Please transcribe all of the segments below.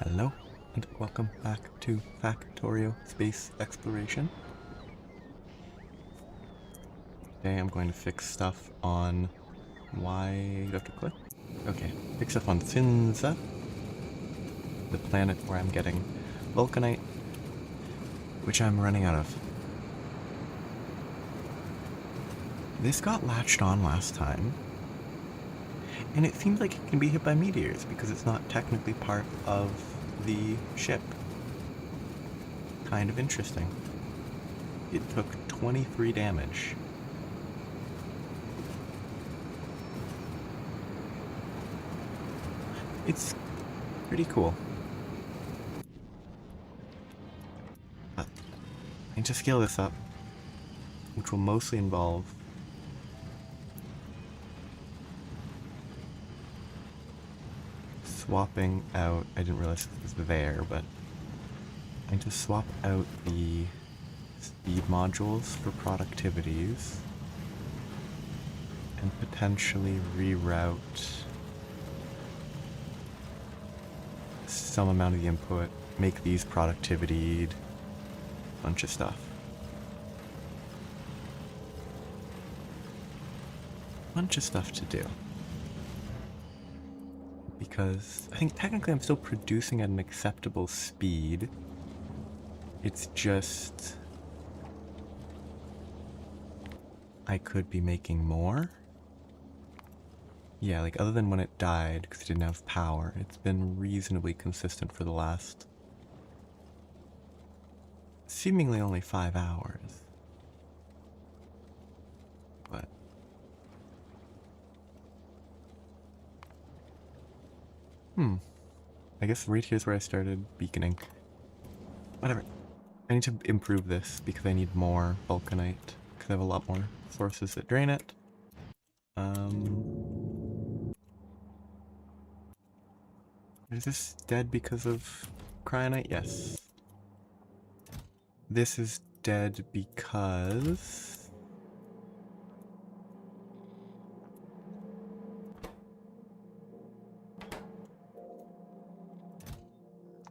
Hello, and welcome back to Factorio Space Exploration. Today I'm going to fix stuff on... Why do I have to click? Okay, fix stuff on Finza, the planet where I'm getting vulcanite, which I'm running out of. This got latched on last time, and it seems like it can be hit by meteors because it's not technically part of the ship. Kind of interesting. It took 23 damage. It's pretty cool. But I need to scale this up, which will mostly involve swapping out... I didn't realize this was there, but I need to swap out the speed modules for productivities and potentially reroute some amount of the input, make these productivity, bunch of stuff. Bunch of stuff to do. Because I think technically I'm still producing at an acceptable speed. It's just... I could be making more. Yeah, like other than when it died because it didn't have power, it's been reasonably consistent for the last seemingly only 5 hours. But I guess right here's where I started beaconing. Whatever. I need to improve this because I need more vulcanite because I have a lot more sources that drain it. Is this dead because of cryonite? Yes. This is dead because...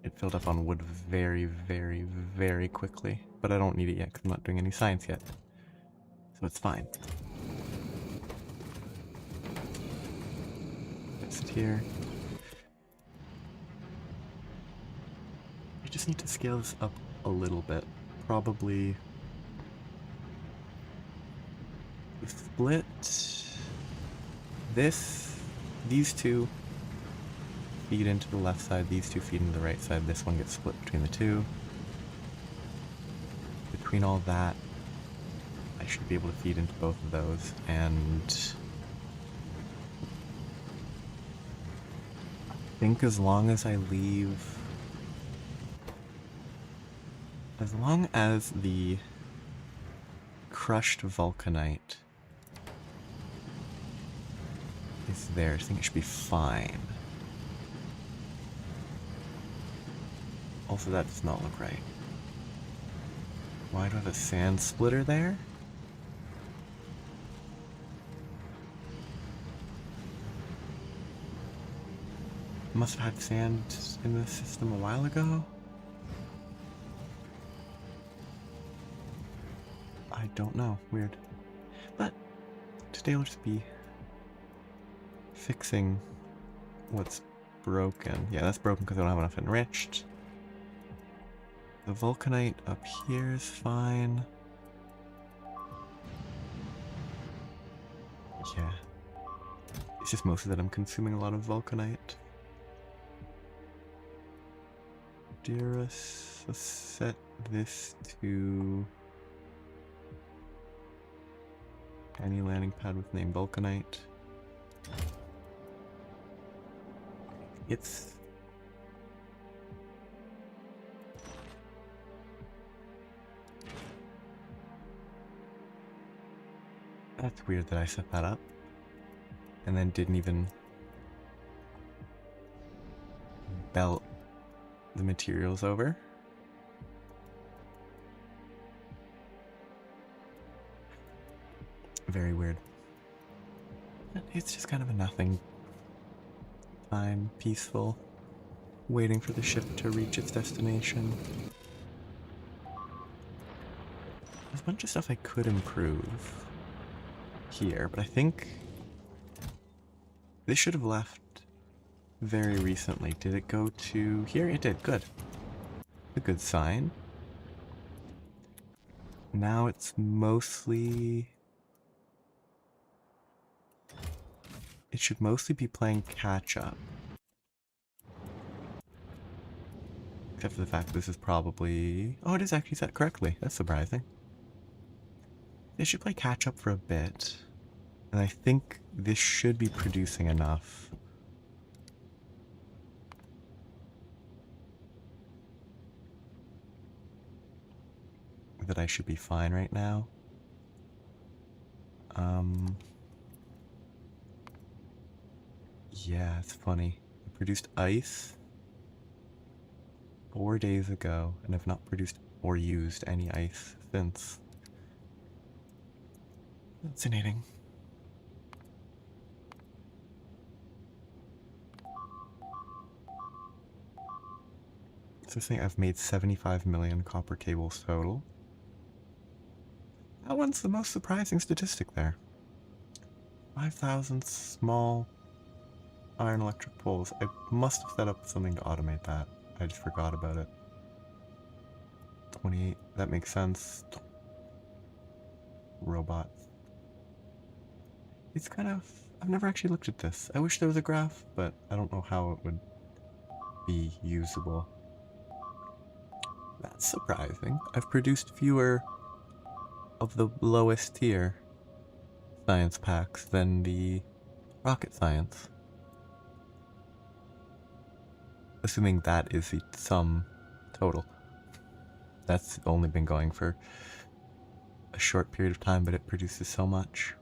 it filled up on wood very, very, very quickly. But I don't need it yet because I'm not doing any science yet. So it's fine. Fix it here. I just need to scale this up a little bit. Probably... split... these two feed into the left side, these two feed into the right side, this one gets split between the two. Between all that, I should be able to feed into both of those, and I think as long as I leave... as long as the crushed vulcanite is there, I think it should be fine. Also, that does not look right. Why do I have a sand splitter there? Must have had sand in the system a while ago? I don't know. Weird. But today will just be fixing what's broken. Yeah, that's broken because I don't have enough enriched. The vulcanite up here is fine. Yeah. It's just mostly that I'm consuming a lot of vulcanite. Let's set this to any landing pad with name vulcanite. It's... that's weird that I set that up and then didn't even belt the materials over. Very weird. It's just kind of a nothing time, peaceful waiting for the ship to reach its destination. There's a bunch of stuff I could improve here, but I think this should have left very recently. Did it go to here? It did. Good. A good sign. Now it's mostly... It should mostly be playing catch-up. Except for the fact this is probably... Oh, it is actually set correctly. That's surprising. They should play catch-up for a bit. And I think this should be producing enough. That I should be fine right now. Yeah, it's funny. I produced ice 4 days ago, and have not produced or used any ice since. Fascinating. So saying I've made 75 million copper cables total. That one's the most surprising statistic there. 5,000 small iron electric poles. I must have set up something to automate that. I just forgot about it. 28, that makes sense. Robots. It's kind of... I've never actually looked at this. I wish there was a graph, but I don't know how it would be usable. That's surprising. I've produced fewer of the lowest tier science packs than the rocket science. Assuming that is the sum total. That's only been going for a short period of time, but it produces so much.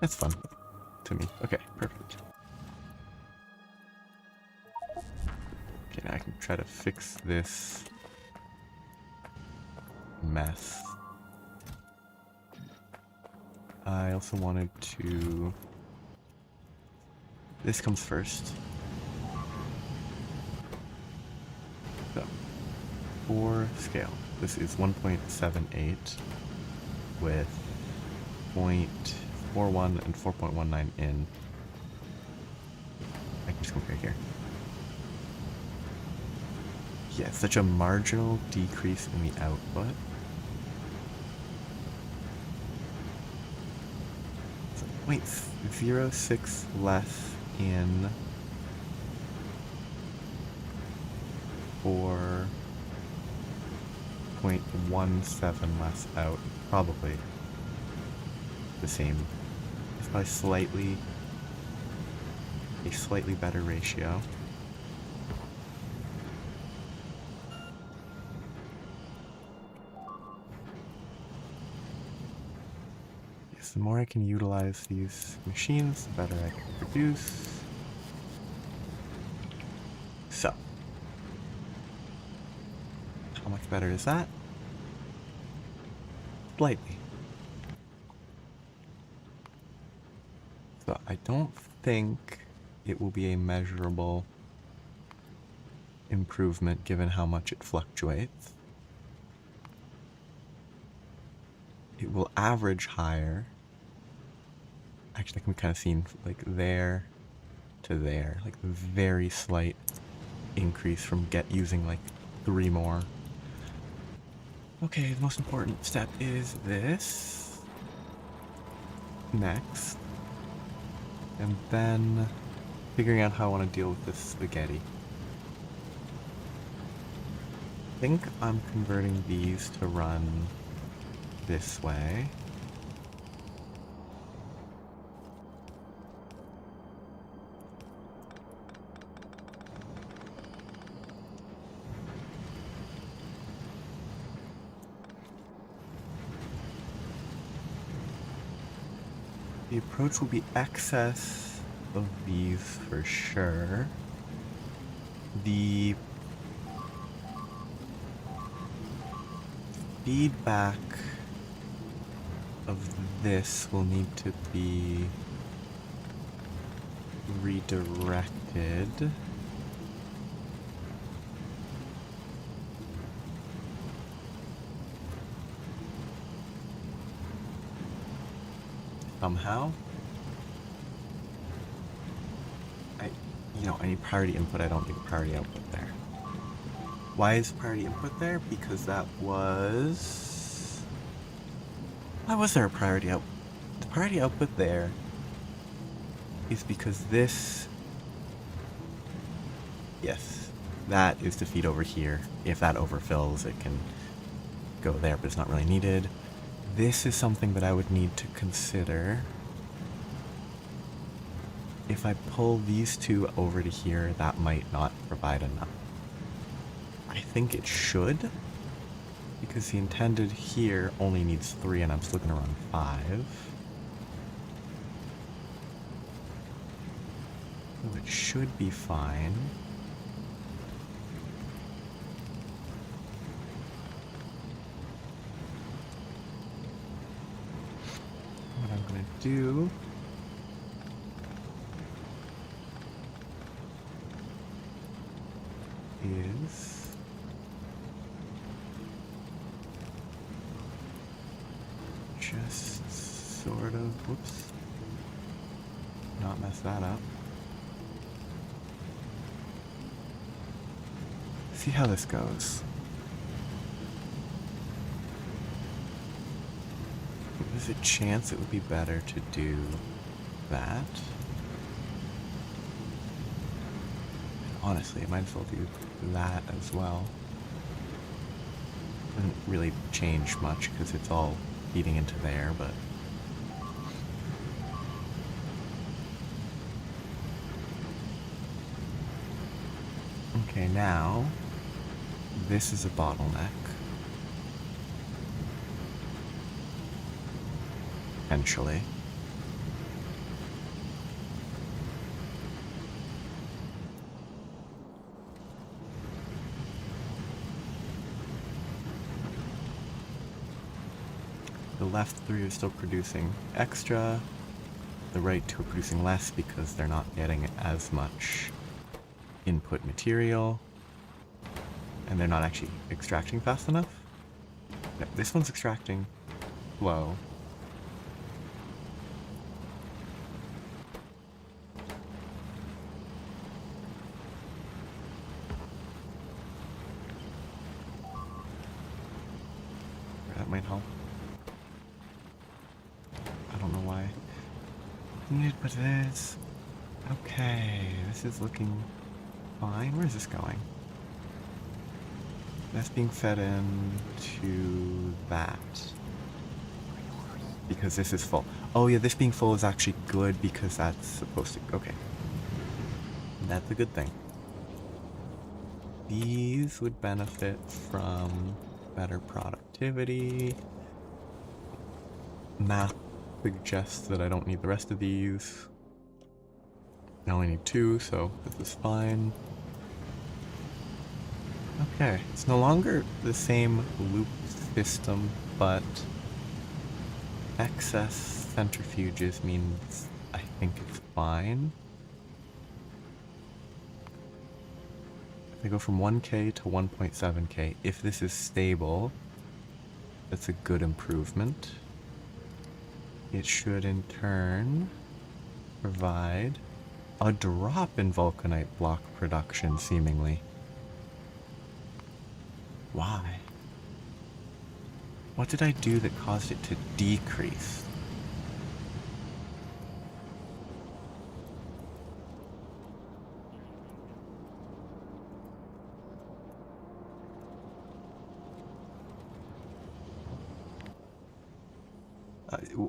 That's fun to me. Okay, perfect. Okay, now I can try to fix this mess. I also wanted to... This comes first. So, for scale, this is 1.78 with 0.41 and 4.19 in. I can just compare here. Yeah, such a marginal decrease in the output. So 0.06 less in for 0.17 less out. Probably the same. It's probably a slightly better ratio. The more I can utilize these machines, the better I can produce. So, how much better is that? Slightly. So I don't think it will be a measurable improvement given how much it fluctuates. It will average higher. Actually, that can be kind of seen like there to there, like a very slight increase from using like 3 more. Okay, the most important step is this next, and then figuring out how I want to deal with this spaghetti. I think I'm converting these to run this way. The approach will be excess of these for sure. The feedback of this will need to be redirected. Somehow. I need priority input, I don't need priority output there. Why is priority input there? Because that was... Why was there a priority output? The priority output there is because this... Yes, that is to feed over here. If that overfills, it can go there, but it's not really needed. This is something that I would need to consider. If I pull these two over to here, that might not provide enough. I think it should, because the intended here only needs 3 and I'm still gonna run 5. So it should be fine. What I'm gonna do is just sort of, whoops, not mess that up. See how this goes. There's a chance it would be better to do that. Honestly, I might as well do that as well. Doesn't really change much because it's all feeding into there, but... Okay, now, this is a bottleneck. Potentially. The left 3 are still producing extra. The right 2 are producing less because they're not getting as much input material. And they're not actually extracting fast enough. No, this one's extracting slow. That might help. I don't know why. Needed, but it is. Okay, this is looking fine. Where is this going? That's being fed into that. Because this is full. Oh yeah, this being full is actually good because that's supposed to... Okay. That's a good thing. These would benefit from better productivity. Math suggests that I don't need the rest of these. I only need 2, so this is fine. Okay, it's no longer the same loop system, but excess centrifuges means I think it's fine. If I go from 1K to 1.7K, if this is stable, that's a good improvement. It should in turn provide a drop in vulcanite block production, seemingly. Why? What did I do that caused it to decrease?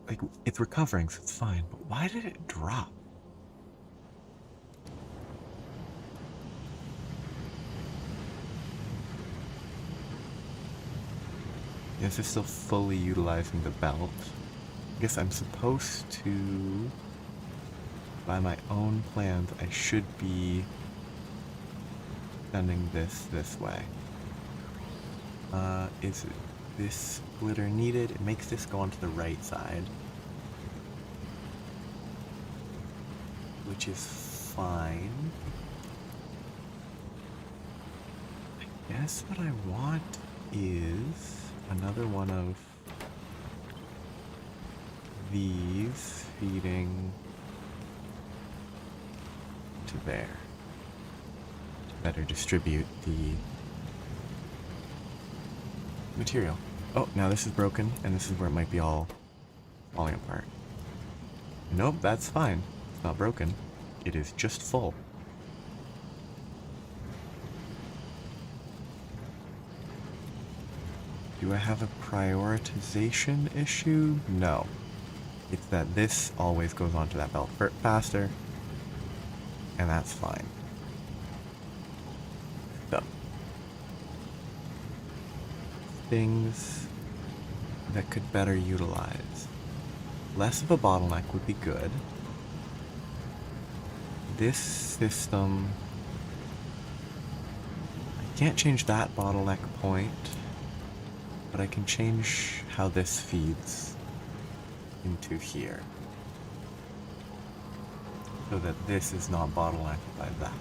Like, it's recovering, so it's fine, but why did it drop? Is this still fully utilizing the belt? I guess I'm supposed to, by my own plans, I should be sending this way. Is this splitter needed? It makes this go onto the right side, which is fine. I guess what I want is another one of these feeding to there to better distribute the material. Oh, now this is broken, and this is where it might be all falling apart. Nope, that's fine. It's not broken. It is just full. Do I have a prioritization issue? No. It's that this always goes onto that belt faster, and that's fine. So, things that could better utilize. Less of a bottleneck would be good. This system, I can't change that bottleneck point, but I can change how this feeds into here, so that this is not bottlenecked by that.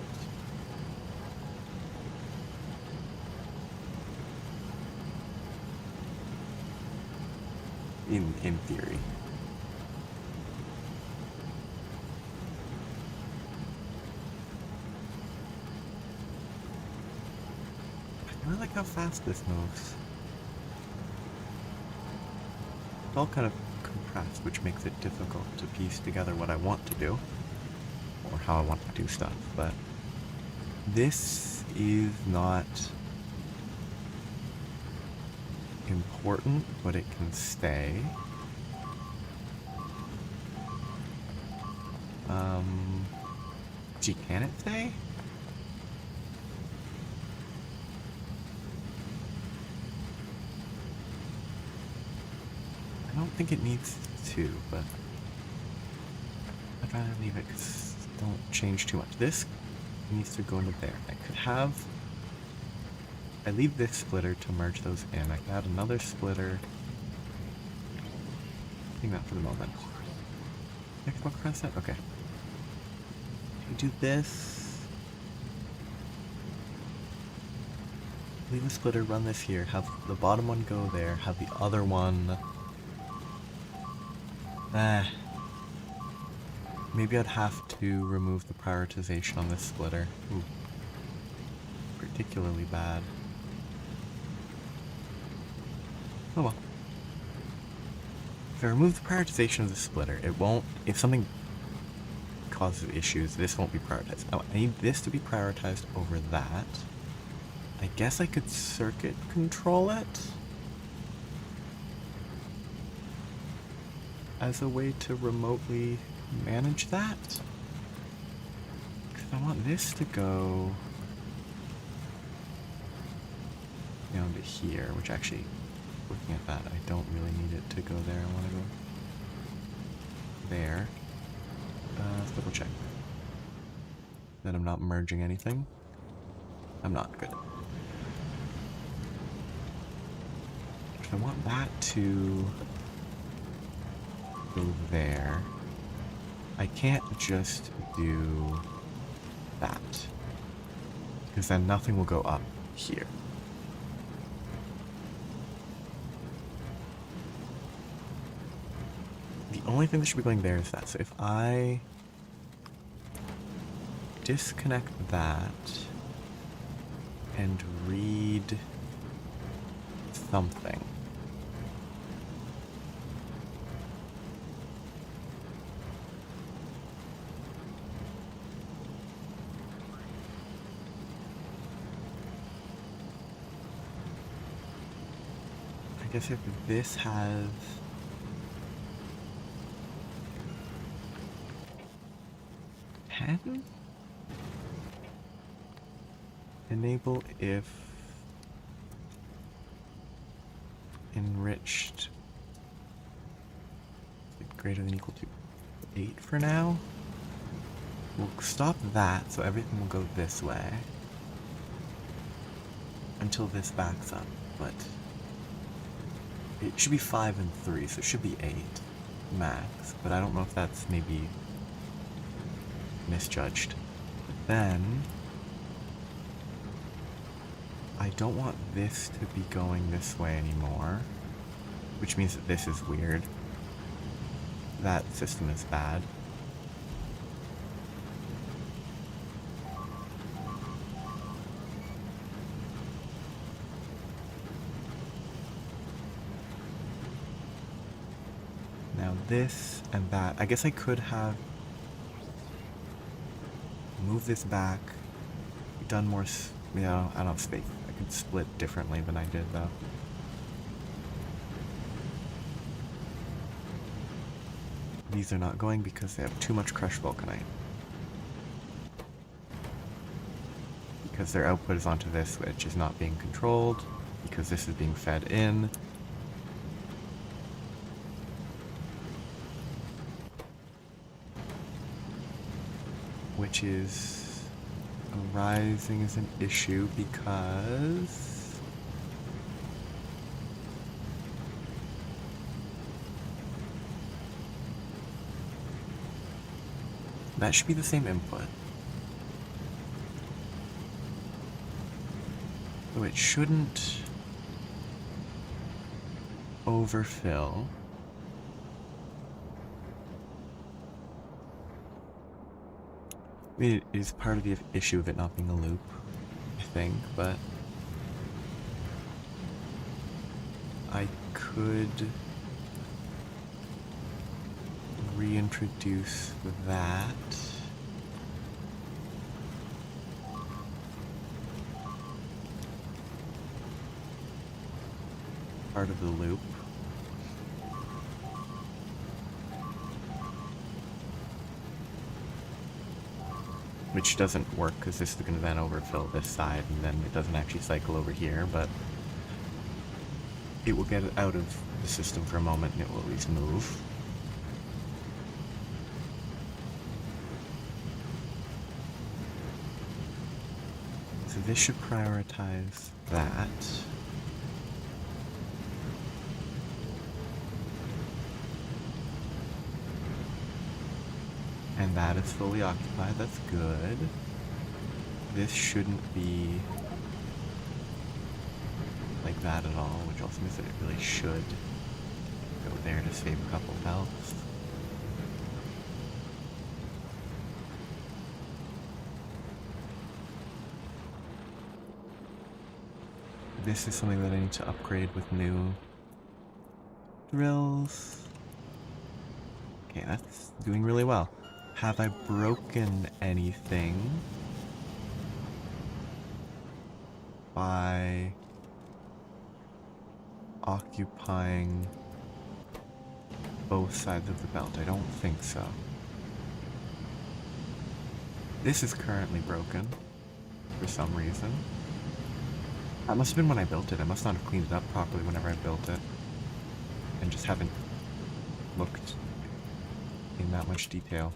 In theory. I really like how fast this moves. It's all kind of compressed, which makes it difficult to piece together what I want to do, or how I want to do stuff, but this is not important, but it can stay. Gee, can it stay? I don't think it needs to, but I'd rather leave it because don't change too much. This needs to go into there. I could have... I leave this splitter to merge those in. I could add another splitter. I think that for the moment. Next one across that? Okay. We do this. Leave a splitter, run this here, have the bottom one go there, have the other one... Maybe I'd have to remove the prioritization on this splitter. Ooh. Particularly bad. Oh well. If I remove the prioritization of the splitter, it won't... If something causes issues, this won't be prioritized. Oh, I need this to be prioritized over that. I guess I could circuit control it as a way to remotely manage that. Because I want this to go down to here, which actually, looking at that, I don't really need it to go there. I want to go there. Let's double check that I'm not merging anything. I'm not. Good. If I want that to go there, I can't just do that, because then nothing will go up here. The only thing that should be going there is that. So if I disconnect that and read something. I guess if this has... Enable if enriched greater than or equal to 8 for now. We'll stop that, so everything will go this way until this backs up, but it should be 5 and 3, so it should be 8 max, but I don't know if that's maybe misjudged. But then I don't want this to be going this way anymore, which means that this is weird. That system is bad. Now this and that, I guess I could have moved this back, done more, you know, I don't have space. I could split differently than I did though. These are not going because they have too much crushed vulcanite. Because their output is onto this, which is not being controlled, because this is being fed in. Which is arising as an issue because that should be the same input. So it shouldn't overfill. I mean, it is part of the issue of it not being a loop, I think, but I could reintroduce that. Part of the loop. Which doesn't work because this is going to then overfill this side and then it doesn't actually cycle over here, but it will get it out of the system for a moment and it will at least move. So this should prioritize that. And that is fully occupied, that's good. This shouldn't be like that at all, which also means that it really should go there to save a couple health. This is something that I need to upgrade with new drills. Okay, that's doing really well. Have I broken anything by occupying both sides of the belt? I don't think so. This is currently broken for some reason. That must have been when I built it. I must not have cleaned it up properly whenever I built it. And just haven't looked in that much detail.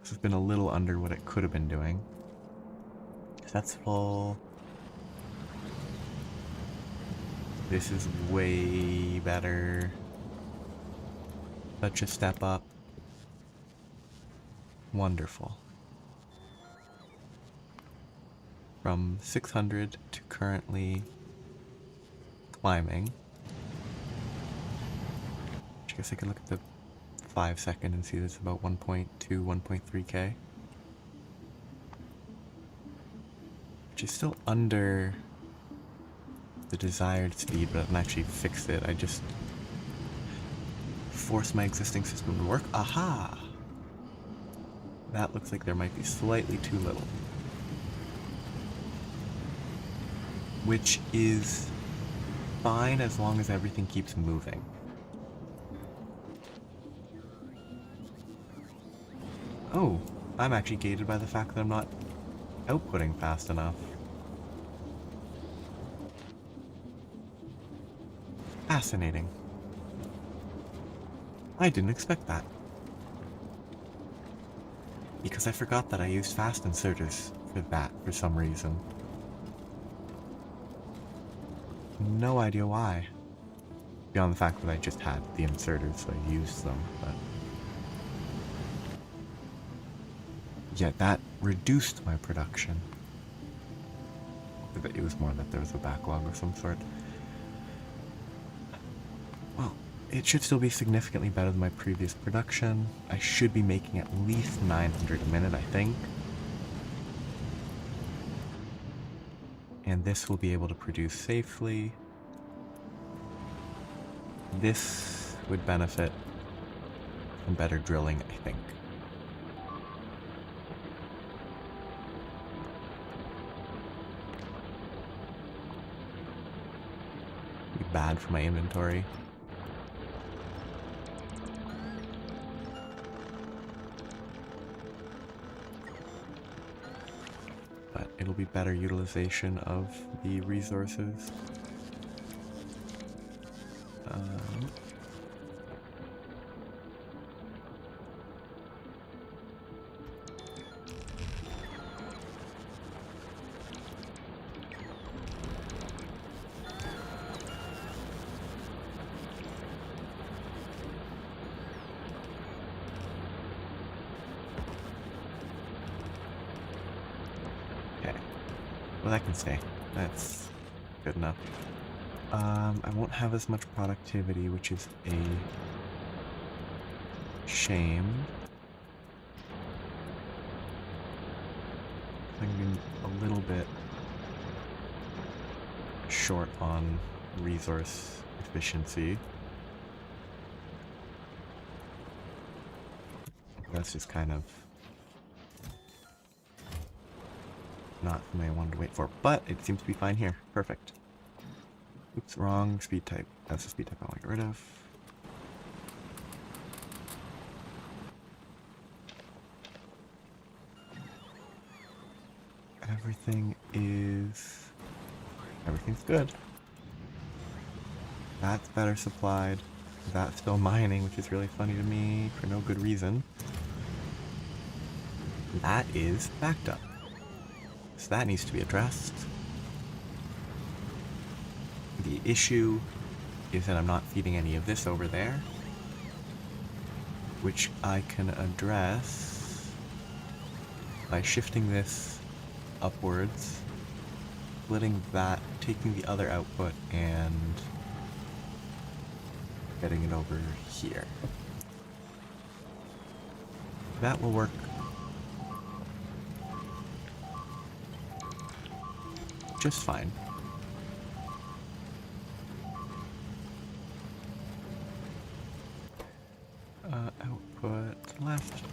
This has been a little under what it could have been doing. That's full. This is way better. Such a step up. Wonderful. From 600 to currently climbing. I guess I could look at the 5 second and see that's about 1.2, 1.3k. Which is still under the desired speed, but I haven't actually fixed it. I just forced my existing system to work. Aha! That looks like there might be slightly too little. Which is fine as long as everything keeps moving. Oh, I'm actually gated by the fact that I'm not outputting fast enough. Fascinating. I didn't expect that. Because I forgot that I used fast inserters for that for some reason. No idea why. Beyond the fact that I just had the inserters, so I used them, but... Yeah, that reduced my production. It was more that there was a backlog of some sort. Well, it should still be significantly better than my previous production. I should be making at least 900 a minute, I think. And this will be able to produce safely. This would benefit from better drilling, I think. Be bad for my inventory. But it'll be better utilization of the resources. Well, that can stay. That's good enough. I won't have as much productivity, which is a shame. I'm going to be a little bit short on resource efficiency. That's just kind of not something I wanted to wait for, but it seems to be fine here. Perfect. Oops, wrong speed type. That's the speed type I want to get rid of. Everything's good. That's better supplied. That's still mining, which is really funny to me for no good reason. That is backed up. So that needs to be addressed. The issue is that I'm not feeding any of this over there, which I can address by shifting this upwards, splitting that, taking the other output, and getting it over here. That will work just fine. Output left.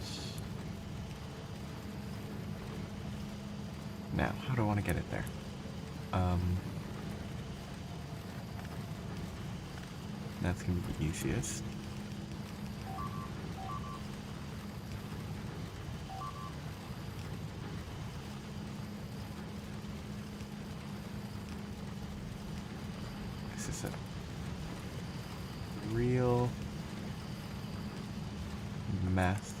Now, how do I want to get it there? That's going to be the easiest. This is a real mess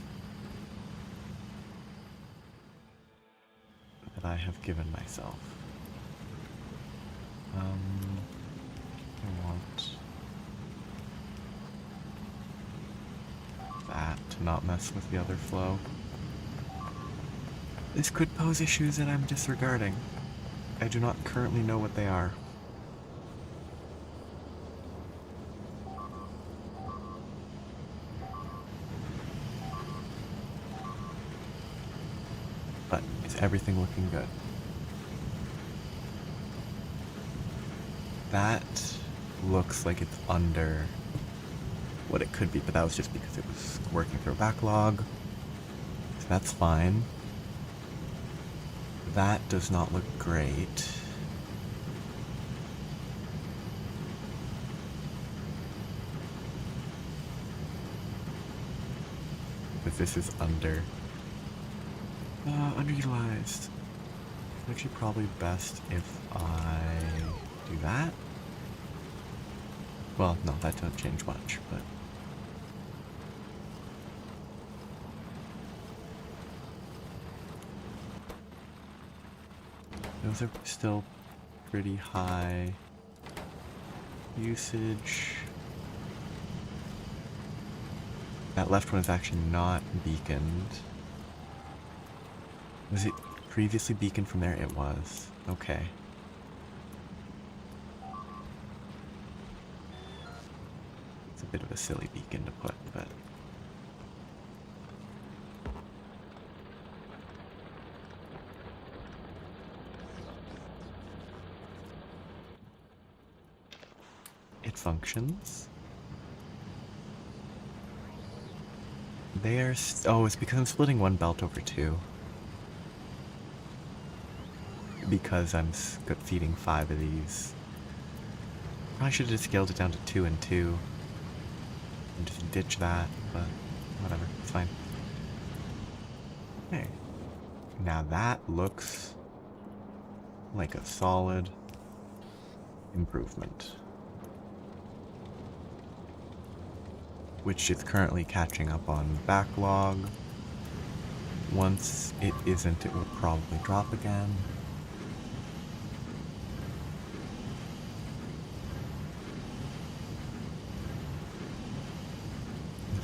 that I have given myself. I want that to not mess with the other flow. This could pose issues that I'm disregarding. I do not currently know what they are. But is everything looking good? That looks like it's under what it could be, but that was just because it was working through a backlog. So that's fine. That does not look great. Because this is underutilized. It's actually probably best if I do that. Well, no, that doesn't change much, but... those are still pretty high usage. That left one is actually not beaconed. Was it previously beaconed from there? It was. Okay. It's a bit of a silly beacon to put, but... it functions. Oh, it's because I'm splitting one belt over two. Because I'm feeding 5 of these. Probably should have just scaled it down to 2 and 2. And just ditch that, but whatever, it's fine. Okay. Now that looks like a solid improvement. Which is currently catching up on backlog. Once it isn't, it will probably drop again.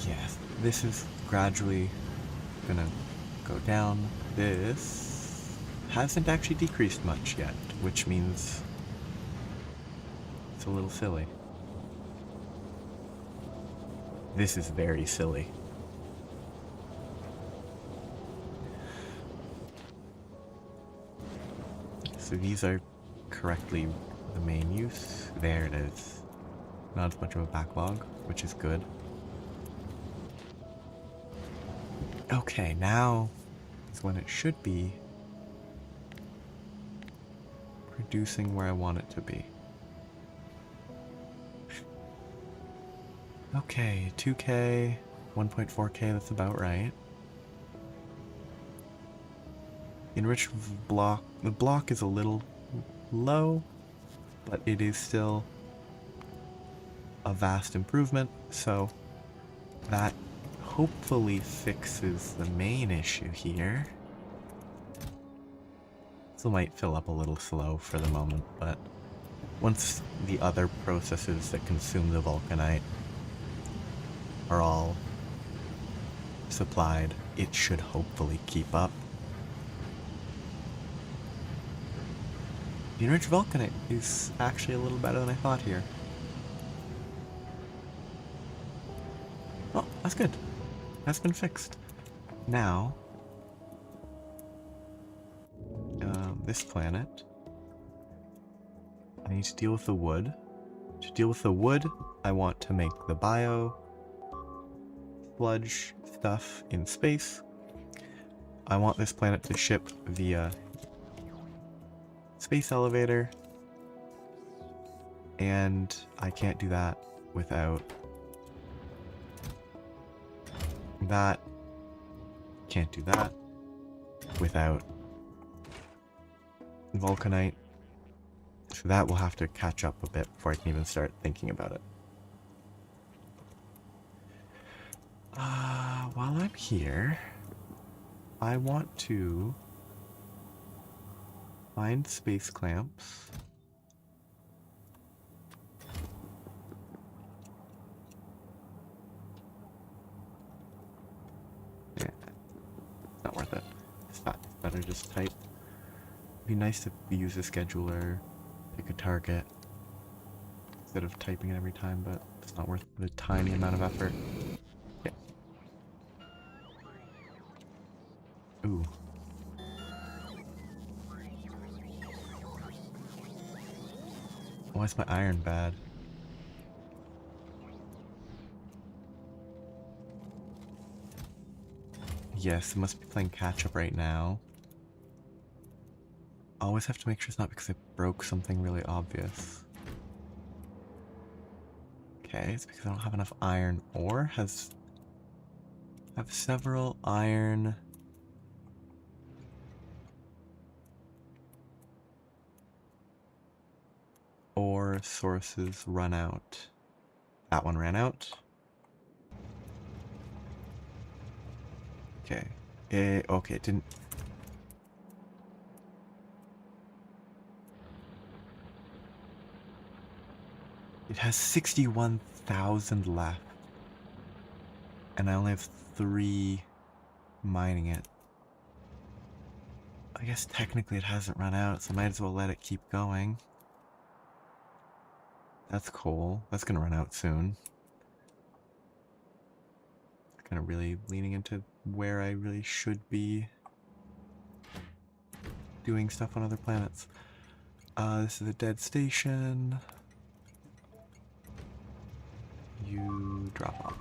Yes, this is gradually gonna go down. This hasn't actually decreased much yet, which means it's a little silly. This is very silly. So these are correctly the main use. There it is. Not as much of a backlog, which is good. Okay, now is when it should be producing where I want it to be. Okay, 2K, 1.4K, that's about right. Enriched block, the block is a little low, but it is still a vast improvement, so that hopefully fixes the main issue here. Still might fill up a little slow for the moment, but once the other processes that consume the vulcanite are all supplied, it should hopefully keep up. The enriched vulcanite is actually a little better than I thought here. Oh, that's good. That's been fixed. Now, this planet, I need to deal with the wood. To deal with the wood, I want to make the bio sludge stuff in space. I want this planet to ship via space elevator, and I can't do that without that. Can't do that without vulcanite. So that will have to catch up a bit before I can even start thinking about it. While I'm here, I want to find space clamps. Yeah, it's not worth it. It's better just type. It'd be nice to use a scheduler, pick a target, instead of typing it every time, but it's not worth the tiny amount of effort. Yeah. Ooh. Why is my iron bad? Yes, it must be playing catch up right now. Always have to make sure it's not because I broke something really obvious. Okay, it's because I don't have enough iron ore. I have several iron ore sources run out. That one ran out. Okay. Okay, it didn't... It has 61,000 left. And I only have 3 mining it. I guess technically it hasn't run out, so I might as well let it keep going. That's coal. That's gonna run out soon. Kind of really leaning into where I really should be doing stuff on other planets. This is a dead station. You drop off.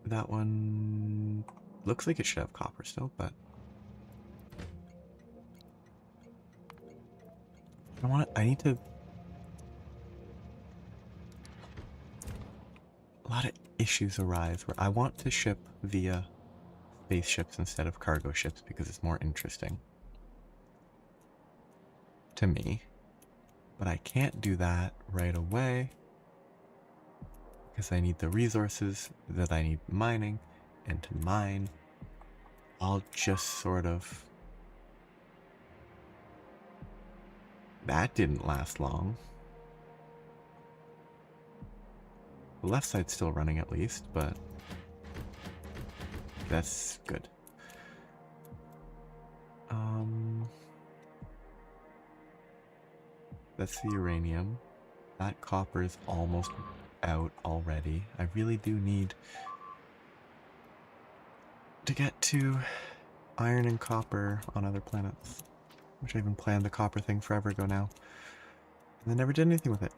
That one looks like it should have copper still, but I don't want it. I need to. A lot of issues arise where I want to ship via spaceships instead of cargo ships because it's more interesting to me. But I can't do that right away because I need the resources that I need mining, and to mine, I'll just sort of... That didn't last long. The left side's still running at least, but that's good. That's the uranium. That copper is almost out already. I really do need to get to iron and copper on other planets, which I even planned the copper thing forever ago now, and I never did anything with it.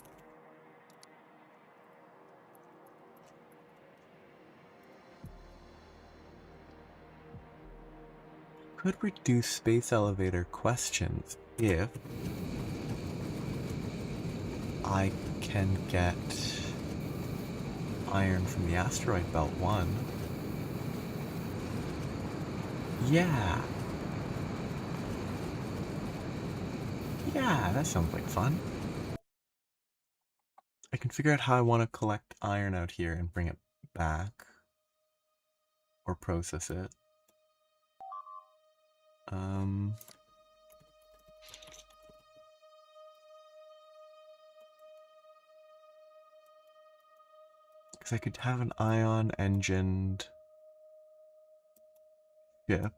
Could reduce space elevator questions if I can get iron from the asteroid belt 1. Yeah. Yeah, that sounds like fun. I can figure out how I want to collect iron out here and bring it back. Or process it. Because I could have an ion engined ship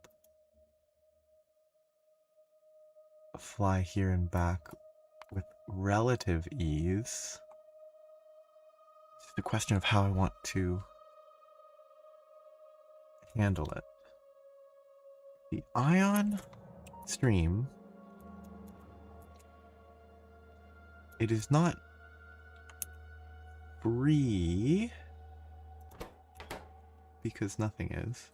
fly here and back with relative ease. It's the question of how I want to handle it. The ion stream, it is not free because nothing is.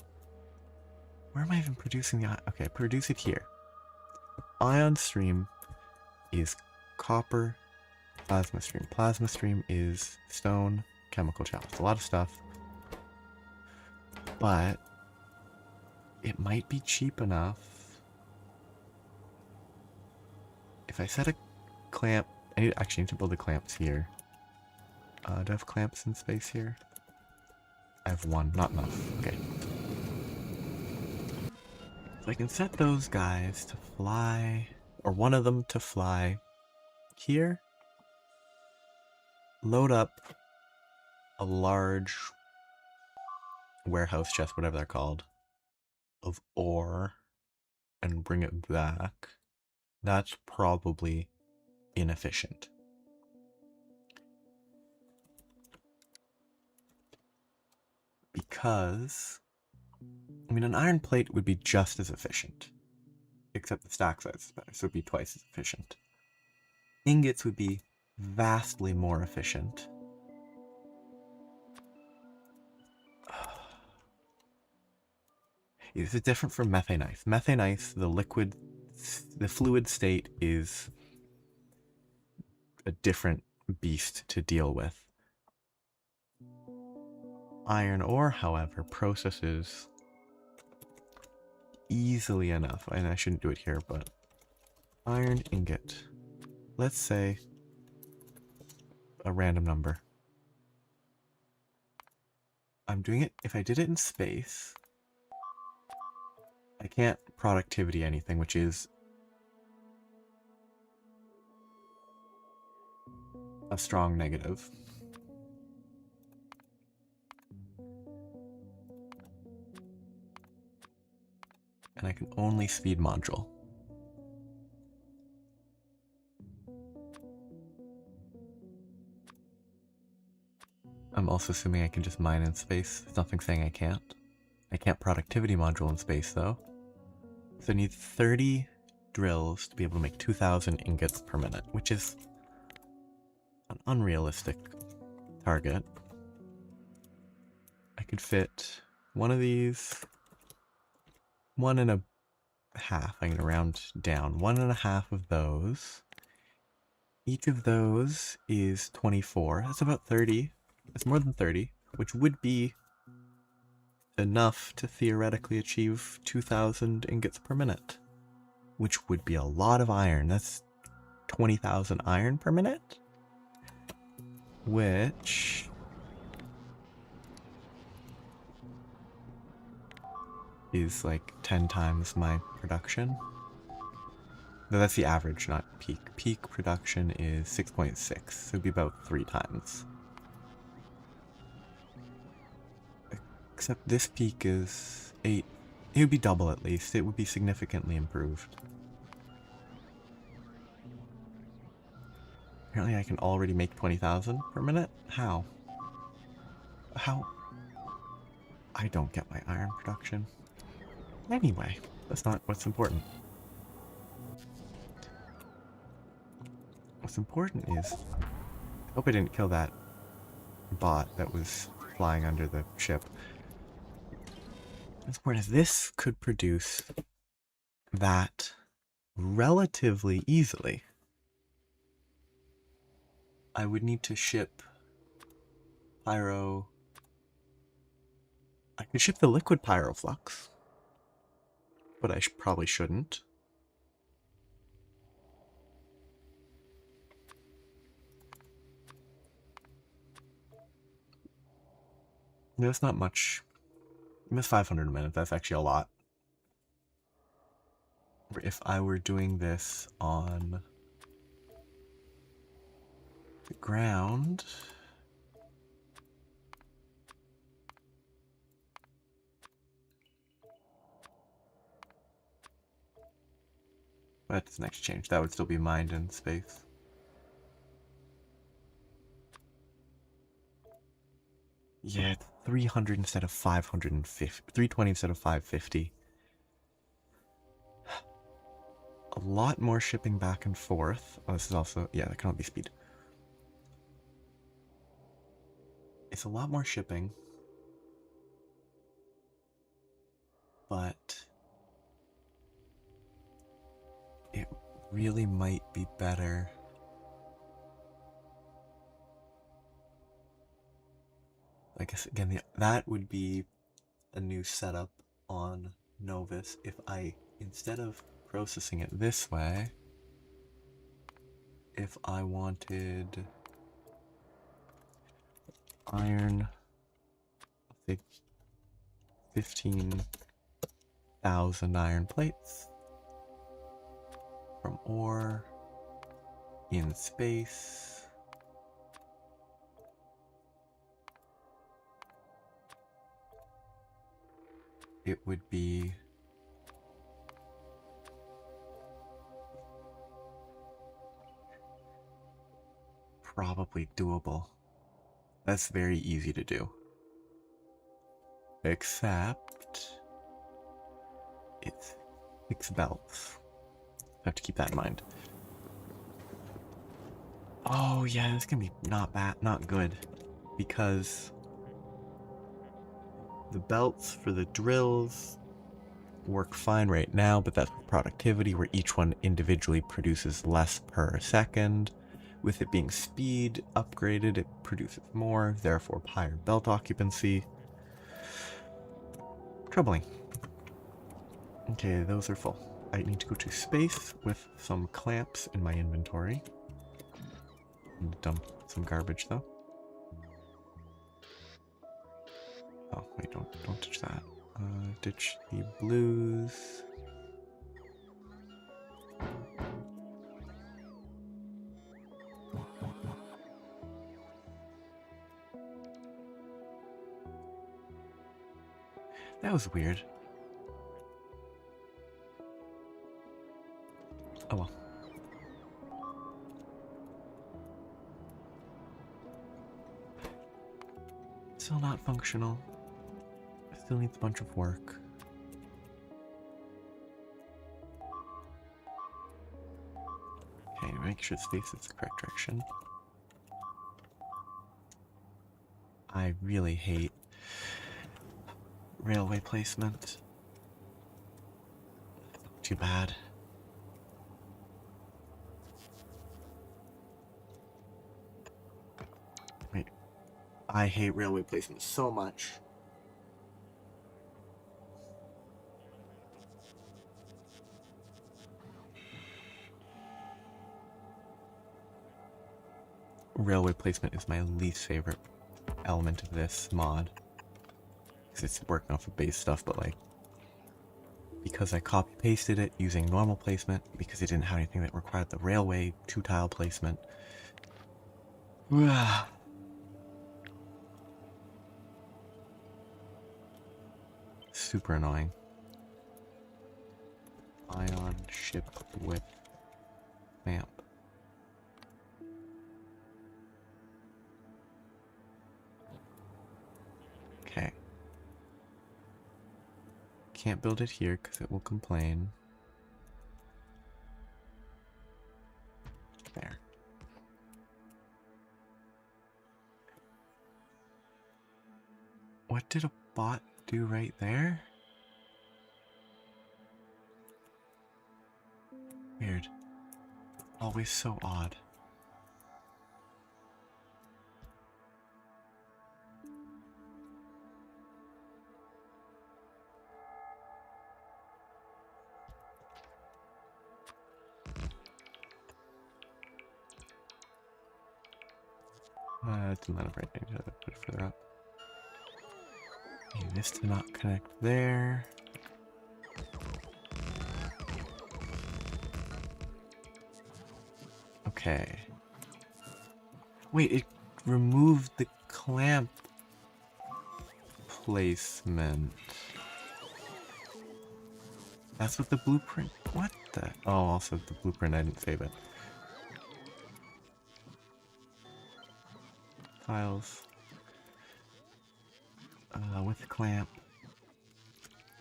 Where am I even producing the ion? Okay, produce it here. Ion stream is copper, plasma stream. Plasma stream is stone, chemical chalice. A lot of stuff. But it might be cheap enough if I set a clamp. I actually need to build the clamps here. Do I have clamps in space here? I have 1, not enough. Okay. So I can set those guys to fly, or one of them to fly here. Load up a large warehouse chest, whatever they're called, of ore and bring it back. That's probably inefficient. Because, I mean, an iron plate would be just as efficient, except the stack size is better, so it would be twice as efficient. Ingots would be vastly more efficient. This is different from methane ice. Methane ice, the fluid state is a different beast to deal with. Iron ore, however, processes easily enough, and I shouldn't do it here, but iron ingot. Let's say a random number. I'm doing it, if I did it in space, I can't productivity anything, which is a strong negative. and I can only speed module. I'm also assuming I can just mine in space. There's nothing saying I can't. I can't productivity module in space though. So I need 30 drills to be able to make 2,000 ingots per minute, which is an unrealistic target. I could fit one of these, 1.5. I'm going to round down. 1.5 of those. Each of those is 24. That's about 30. That's more than 30, which would be enough to theoretically achieve 2,000 ingots per minute, which would be a lot of iron. That's 20,000 iron per minute, which is like 10 times my production. No, that's the average, not peak. Peak production is 6.6, so it'd be about 3 times. Except this peak is 8. It would be double at least. It would be significantly improved. Apparently I can already make 20,000 per minute? How? How? I don't get my iron production. Anyway, that's not what's important. What's important is, I hope I didn't kill that bot that was flying under the ship. What's important is this could produce that relatively easily. I would need to ship pyro. I could ship the liquid pyroflux, but I probably shouldn't. No, that's not much. I miss 500 a minute. That's actually a lot. If I were doing this on the ground, that's next change. That would still be mined in space. Yeah, it's 300 instead of 550. 320 instead of 550. A lot more shipping back and forth. Oh, this is also, yeah, that cannot be speed. It's a lot more shipping, but it really might be better. I guess again, that would be a new setup on Novus if I, instead of processing it this way, if I wanted iron, say 15,000 iron plates from ore in space. It would be probably doable. That's very easy to do. Except it's 6 belts. I have to keep that in mind. Oh yeah, it's gonna be not bad, not good, because the belts for the drills work fine right now, but that's productivity where each one individually produces less per second. With it being speed upgraded, it produces more, therefore higher belt occupancy. Troubling. Okay, those are full. I need to go to space with some clamps in my inventory. Need to dump some garbage though. Oh wait, don't touch that. Ditch the blues. That was weird. Oh well. Still not functional. Still needs a bunch of work. Okay, make sure this faces the correct direction. I really hate railway placement. Too bad. Wait, I hate railway placement so much. Railway placement is my least favorite element of this mod. Because it's working off of base stuff, but like, because I copy pasted it using normal placement, because it didn't have anything that required the railway 2-tile placement. Super annoying. Ion ship with lamp. Okay. Can't build it here because it will complain. There. What did a bot do right there? Weird. Always so odd. It's not right. I need to put it further up. Okay, this did not connect there. Okay. Wait, it removed the clamp placement. That's what the blueprint... What the... Oh, also the blueprint, I didn't save it. Files. With clamp.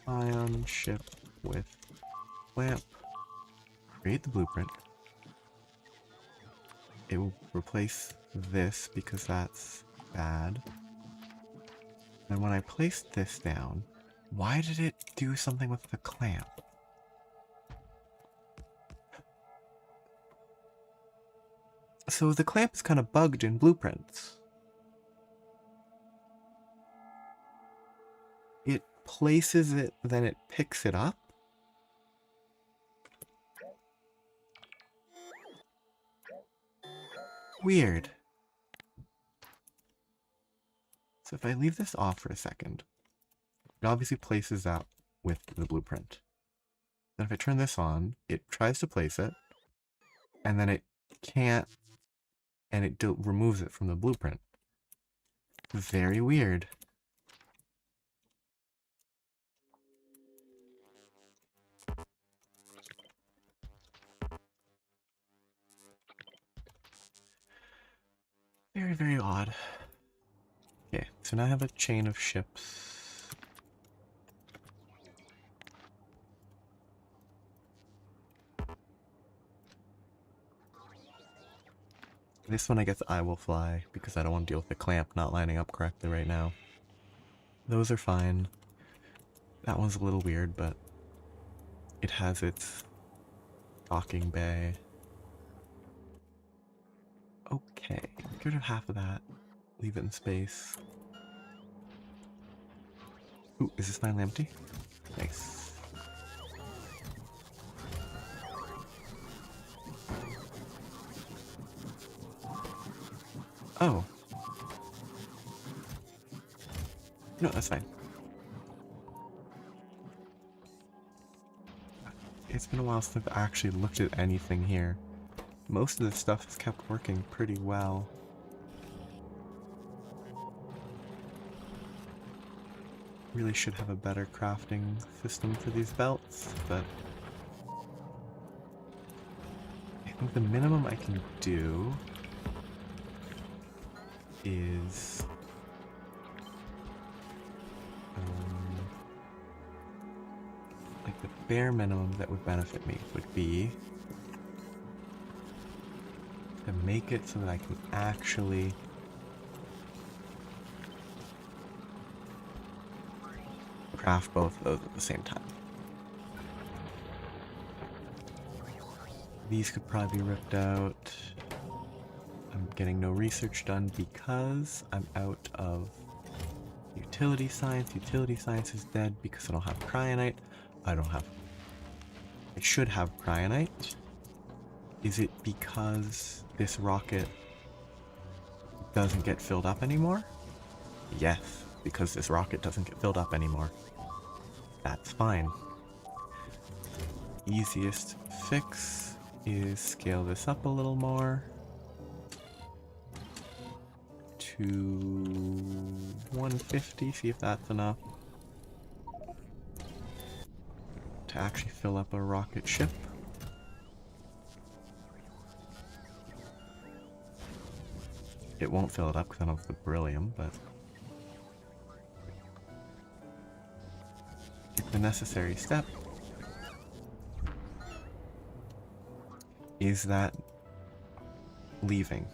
Ion ship with clamp. Create the blueprint. It will replace this because that's bad. And when I placed this down, why did it do something with the clamp? So the clamp is kind of bugged in blueprints. It places it, then it picks it up? Weird. So if I leave this off for a second, it obviously places that with the blueprint. Then if I turn this on, it tries to place it, and then it can't, and it removes it from the blueprint. Very weird. Very, very odd. Okay, so now I have a chain of ships. This one I guess I will fly, because I don't want to deal with the clamp not lining up correctly right now. Those are fine. That one's a little weird, but it has its docking bay. Okay, get rid of half of that. Leave it in space. Ooh, is this finally empty? Nice. Oh. No, that's fine. It's been a while since I've actually looked at anything here. Most of this stuff has kept working pretty well. Really should have a better crafting system for these belts, but think the minimum I can do is like the bare minimum that would benefit me would be to make it so that I can actually craft both of those at the same time. These could probably be ripped out. I'm getting no research done because I'm out of utility science. Utility science is dead because I don't have cryonite. I should have cryonite. Is it because this rocket doesn't get filled up anymore? Yes, because this rocket doesn't get filled up anymore. That's fine. Easiest fix is scale this up a little more to 150, see if that's enough to actually fill up a rocket ship. It won't fill it up because I don't have the beryllium, but it's the necessary step. Is that leaving?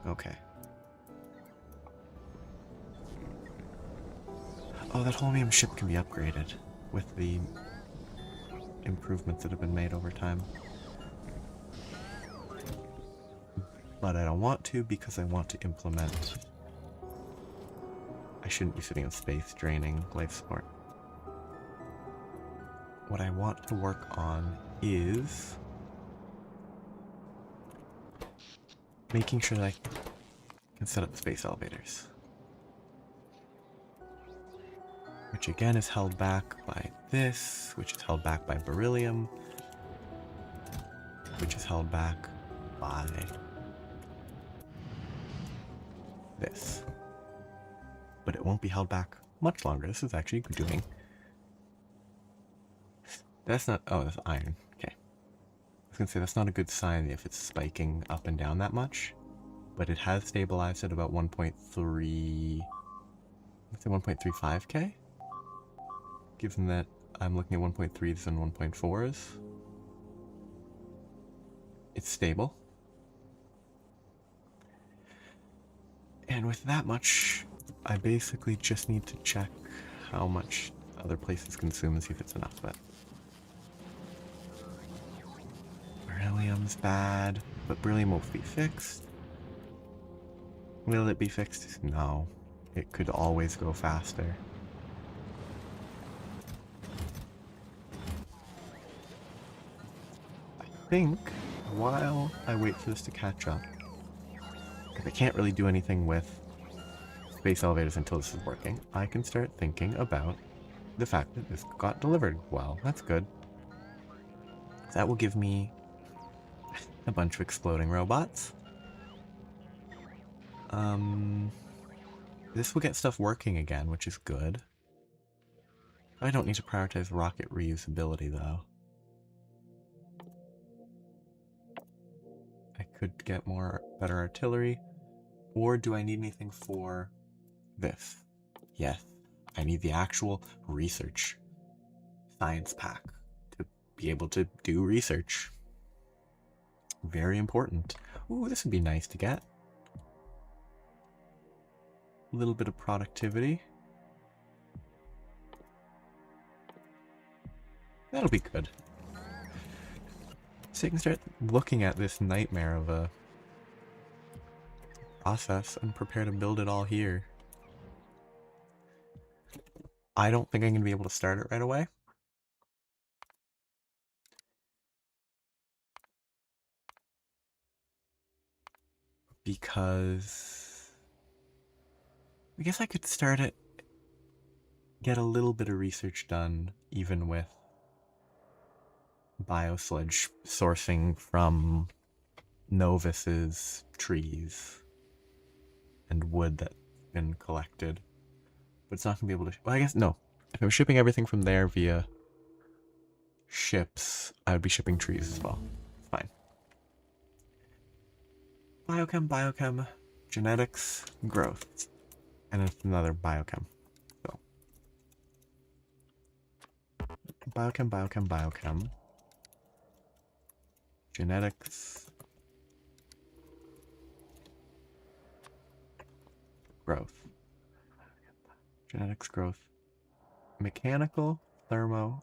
Okay. Oh, that holmium ship can be upgraded with the improvements that have been made over time. But I don't want to because I want to implement... I shouldn't be sitting in space draining life support. What I want to work on is making sure that I can set up space elevators. Which again is held back by this, which is held back by beryllium, which is held back by this. But it won't be held back much longer. This is actually doing... That's not... Oh, that's iron. Okay. I was gonna say, that's not a good sign if it's spiking up and down that much. But it has stabilized at about 1.3... Let's say 1.35k? Given that I'm looking at 1.3s and 1.4s. It's stable. And with that much, I basically just need to check how much other places consume and see if it's enough, but... Beryllium's bad, but beryllium will be fixed. Will it be fixed? No. It could always go faster. I think, while I wait for this to catch up, because I can't really do anything with space elevators until this is working, I can start thinking about the fact that this got delivered well. That's good. That will give me a bunch of exploding robots. This will get stuff working again, which is good. I don't need to prioritize rocket reusability, though. I could get better artillery. Or do I need anything for this? Yes. I need the actual research science pack to be able to do research. Very important. Ooh, this would be nice to get. A little bit of productivity. That'll be good. So you can start looking at this nightmare of a process and prepare to build it all here. I don't think I'm going to be able to start it right away. Because I guess I could start it, get a little bit of research done, even with biosludge sourcing from Novus's trees and wood that's been collected. But it's not going to be able to... Well, I guess, no. If I was shipping everything from there via ships, I would be shipping trees as well. Fine. biochem, genetics, growth. And it's another biochem. So biochem, genetics, growth, genetics, growth, mechanical, thermo,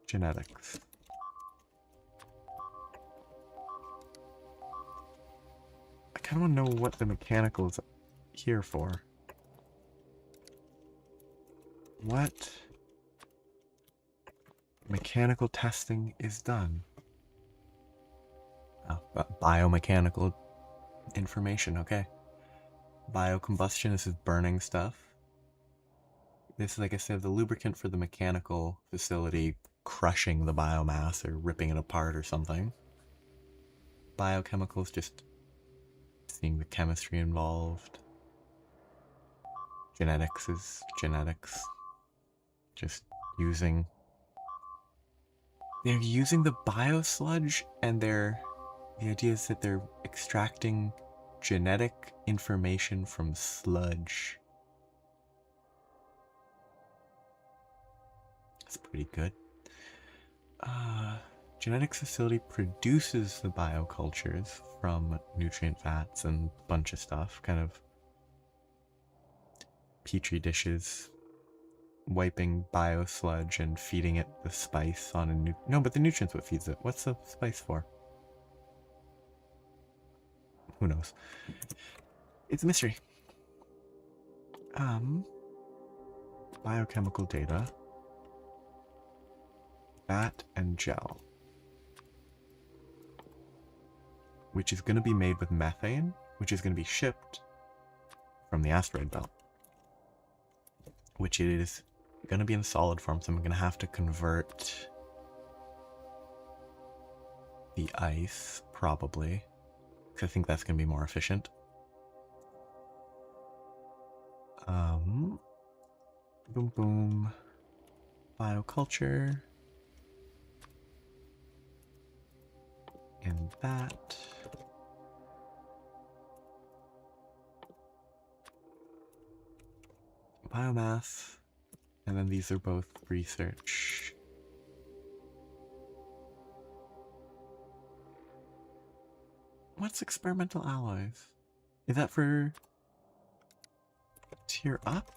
genetics. I kind of want to know what the mechanical is here for. What mechanical testing is done? Oh, biomechanical information, okay. Biocombustion, this is burning stuff. This is, I guess, they have the lubricant for the mechanical facility crushing the biomass or ripping it apart or something. Biochemicals, just seeing the chemistry involved. Genetics is genetics. Just using... They're using the biosludge, and the idea is that they're extracting genetic information from sludge. That's pretty good. Genetics facility produces the biocultures from nutrient fats and a bunch of stuff, kind of petri dishes, wiping biosludge and feeding it the spice on a no, but the nutrient's what feeds it. What's the spice for? Who knows? It's a mystery. Biochemical data. Fat and gel. Which is going to be made with methane, which is going to be shipped from the asteroid belt. Which it is going to be in solid form, so I'm going to have to convert the ice, probably. Because I think that's going to be more efficient. Boom boom. Bioculture. And that. Biomass. And then these are both research. What's experimental alloys? Is that for tier up?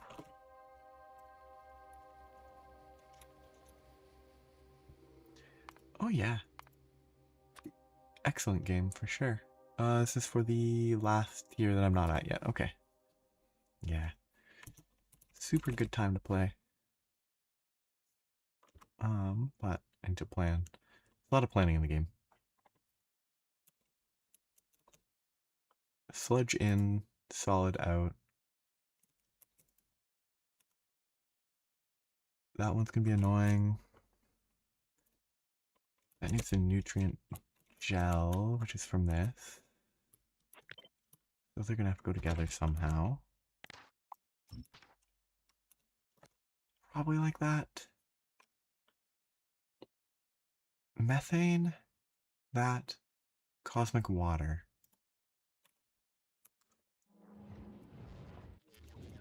Oh yeah. Excellent game for sure. This is for the last tier that I'm not at yet. Okay. Yeah. Super good time to play. But I need to plan. A lot of planning in the game. Sludge in, solid out. That one's gonna be annoying. That needs a nutrient gel, which is from this. Those are gonna have to go together somehow. Probably like that. Methane, that, cosmic water.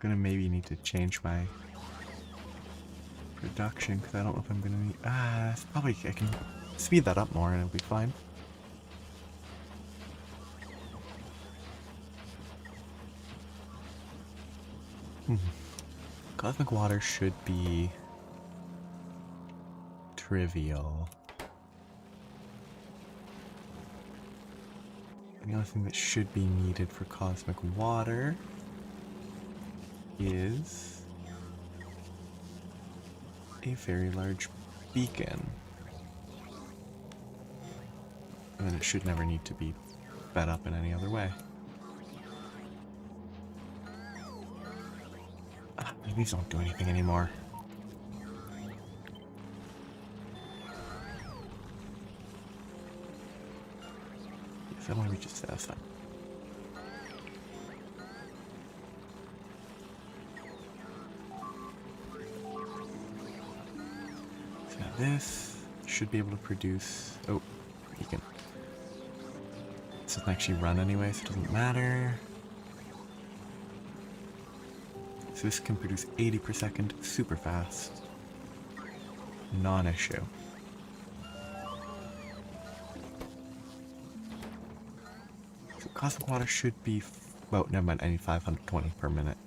Gonna maybe need to change my production because I don't know if I'm gonna need. Probably I can speed that up more and it'll be fine. Cosmic water should be trivial. And the only thing that should be needed for cosmic water is a very large beacon. And then it should never need to be fed up in any other way. These don't do anything anymore. Yes, I want to reach it, that's fine. So now this should be able to produce... Oh, beacon. This doesn't actually run anyway, so it doesn't matter. So this can produce 80 per second super fast. Non-issue. So cosmic water should be... well, never mind, I need 520 per minute.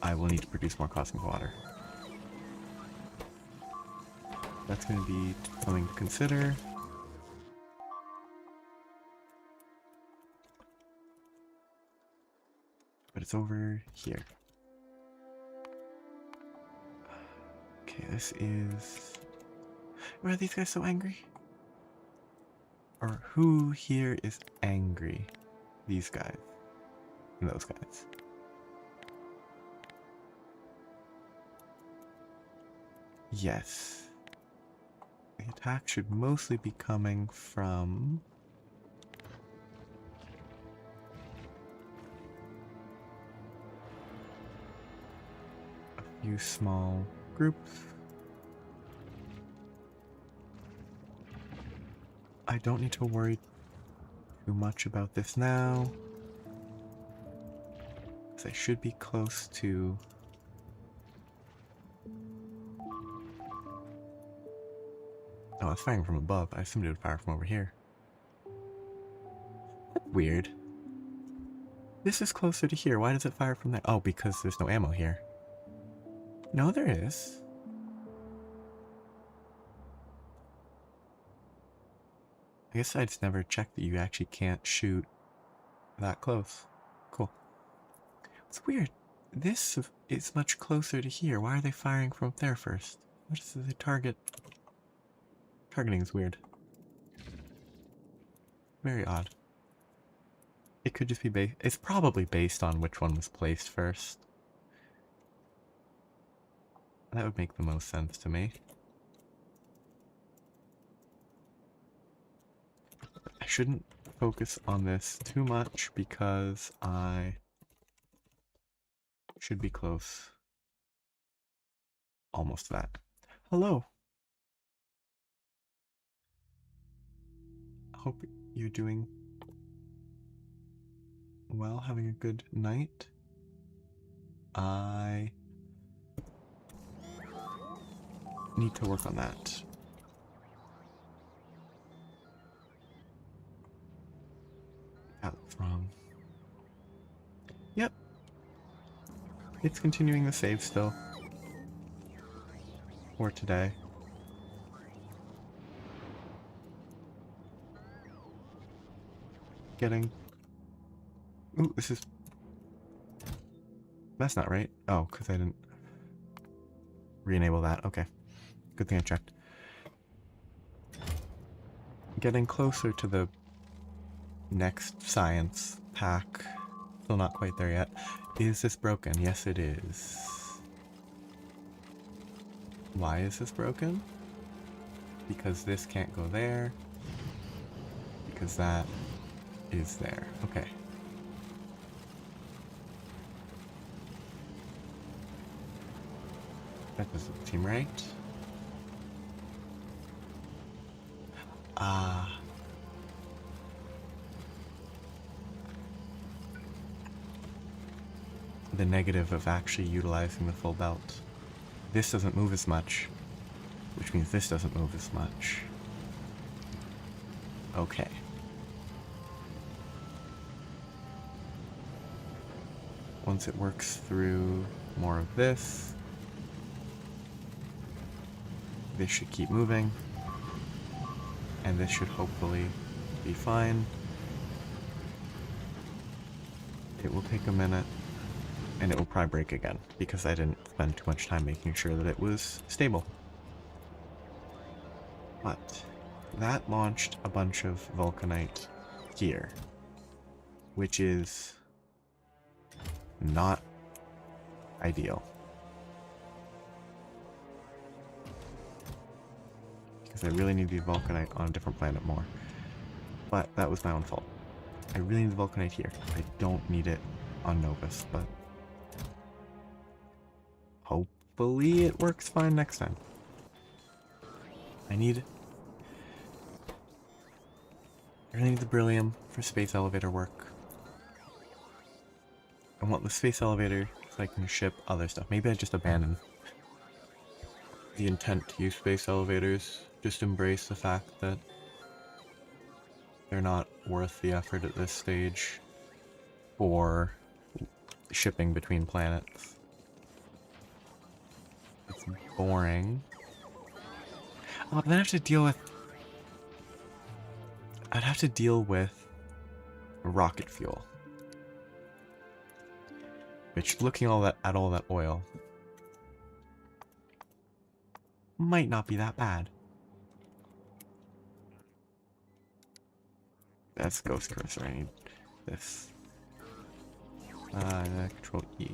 I will need to produce more cosmic water. That's going to be something to consider. But it's over here. Okay, this is... why are these guys so angry? Or who here is angry? These guys. And those guys. Yes. The attack should mostly be coming from... a few small groups. I don't need to worry too much about this now, because I should be close to... oh, it's firing from above. I assumed it would fire from over here. Weird. This is closer to here. Why does it fire from there? Oh, because there's no ammo here. No, there is. I guess I just never checked that you actually can't shoot that close. Cool. It's weird. This is much closer to here. Why are they firing from up there first? What is the target? Targeting is weird. Very odd. It could just be based... it's probably based on which one was placed first. That would make the most sense to me. I shouldn't focus on this too much because I should be close. Almost to that. Hello. Hope you're doing well, having a good night. I need to work on that. That's wrong. Yep. It's continuing the save still. For today. Getting... ooh, this is... that's not right. Oh, because I didn't re-enable that. Okay. Good thing I checked. Getting closer to the next science pack. Still not quite there yet. Is this broken? Yes, it is. Why is this broken? Because this can't go there. Because that is there. Okay. That doesn't seem right. The negative of actually utilizing the full belt. This doesn't move as much, which means this doesn't move as much. Okay. Once it works through more of this, this should keep moving, and this should hopefully be fine. It will take a minute, and it will probably break again, because I didn't spend too much time making sure that it was stable. But that launched a bunch of vulcanite here, which is not ideal. Because I really need the vulcanite on a different planet more. But that was my own fault. I really need the vulcanite here. I don't need it on Novus, but hopefully it works fine next time. I gonna need the beryllium for space elevator work. I want the space elevator so I can ship other stuff. Maybe I just abandon the intent to use space elevators. Just embrace the fact that they're not worth the effort at this stage for shipping between planets. It's boring. Oh, but then I have to deal with... I'd have to deal with rocket fuel. Which, looking at all that oil, might not be that bad. That's Ghost Cursor. I need this. Control E.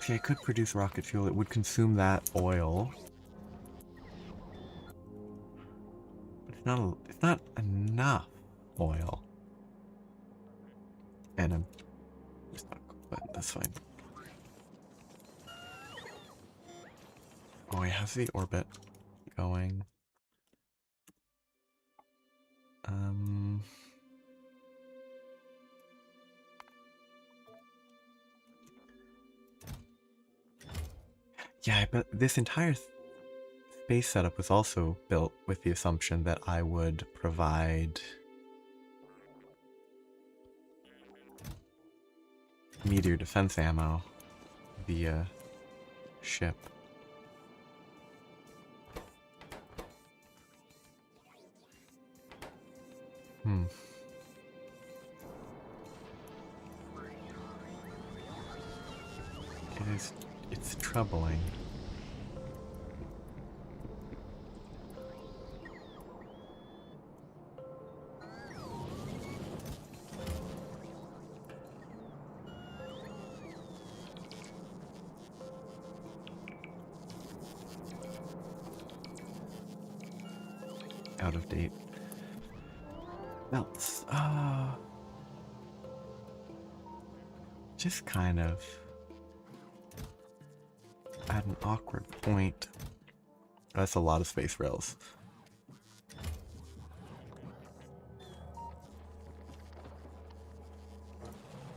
See, I could produce rocket fuel. It would consume that oil. But it's not enough oil. And I'm stuck, but that's fine. Oh, he has the orbit going. Yeah, but this entire space setup was also built with the assumption that I would provide meteor defense ammo via ship. It's troubling. Out of date. Melts. Just kind of at an awkward point. That's a lot of space rails.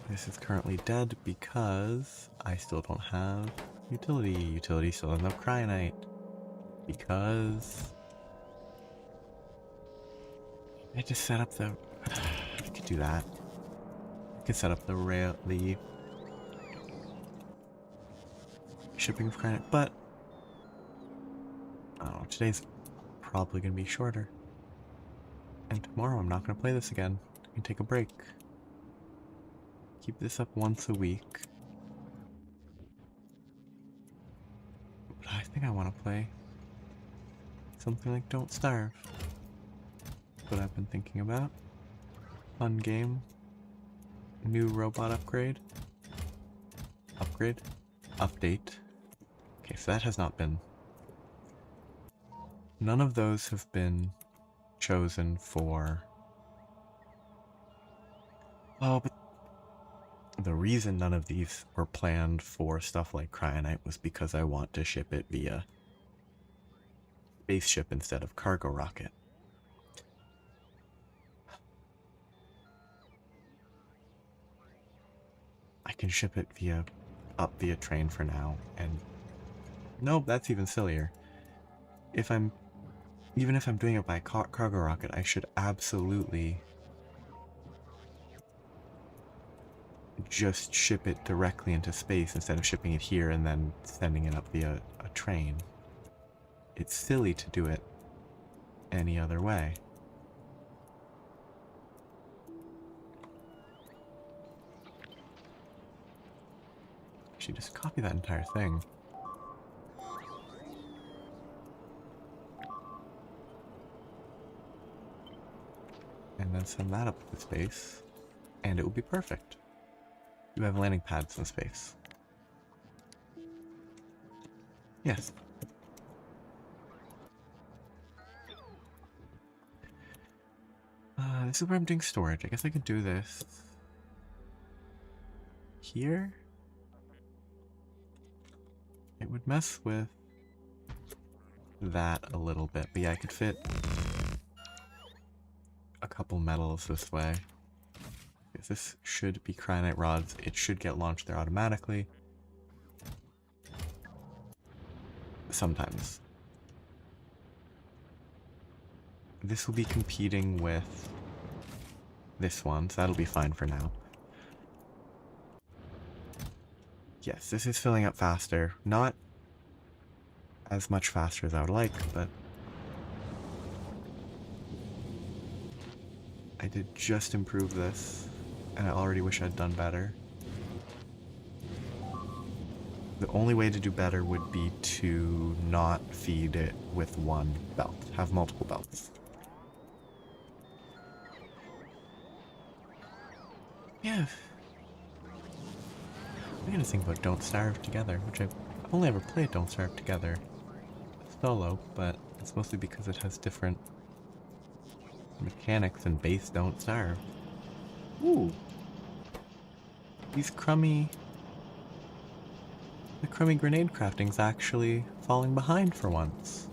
This is currently dead because I still don't have utility. Utility still has no cryonite. Because I just set up the... I could do that. I could set up the shipping of cryonite, but I don't know, today's probably going to be shorter. And tomorrow I'm not going to play this again. I can take a break. Keep this up once a week. But I think I want to play something like Don't Starve. That's what I've been thinking about. Fun game. New robot upgrade. Update. Okay, so that has not been... None of those have been chosen for... Oh, but the reason none of these were planned for stuff like cryonite was because I want to ship it via spaceship instead of cargo rocket. I can ship it via train for now, and nope, that's even sillier. Even if I'm doing it by cargo rocket, I should absolutely just ship it directly into space instead of shipping it here and then sending it up via a train. It's silly to do it any other way. Actually, just copy that entire thing. And then send that up to space, and it will be perfect. You have landing pads in space. Yes. This is where I'm doing storage. I guess I could do this here. It would mess with that a little bit, but yeah, I could fit a couple metals this way. Because this should be cryonite rods. It should get launched there automatically. Sometimes. This will be competing with this one, so that'll be fine for now. Yes, this is filling up faster. Not as much faster as I would like, but I did just improve this, and I already wish I'd done better. The only way to do better would be to not feed it with one belt, have multiple belts. Yeah. I'm gonna think about Don't Starve together, which I've only ever played Don't Starve together solo, but it's mostly because it has different mechanics than base Don't Starve. Ooh! The crummy grenade crafting's actually falling behind for once.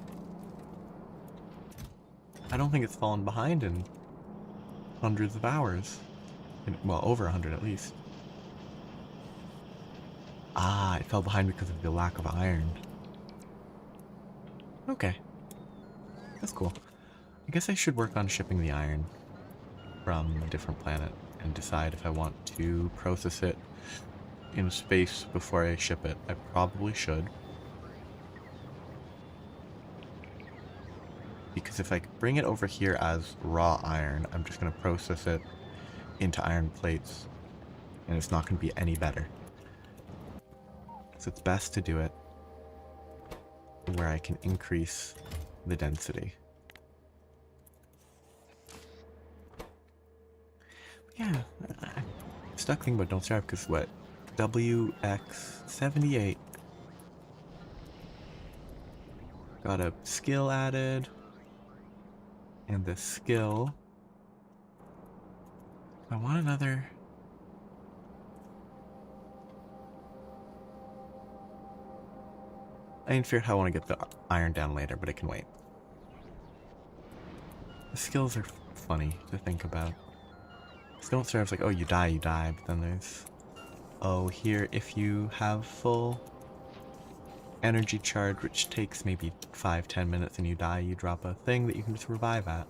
I don't think it's fallen behind in hundreds of hours. Well, over 100 at least. Ah, it fell behind because of the lack of iron. Okay. That's cool. I guess I should work on shipping the iron from a different planet and decide if I want to process it in space before I ship it. I probably should. Because if I bring it over here as raw iron, I'm just going to process it into iron plates, and it's not going to be any better. So it's best to do it where I can increase the density. Yeah, I'm stuck thinking about Don't Starve because what? WX78 got a skill added, and the skill, I want another. I didn't figure out how I want to get the iron down later, but it can wait. The skills are funny to think about. Don't Starve's like, oh, you die, but then there's, oh, here, if you have full energy charge, which takes maybe 5-10 minutes and you die, you drop a thing that you can just revive at,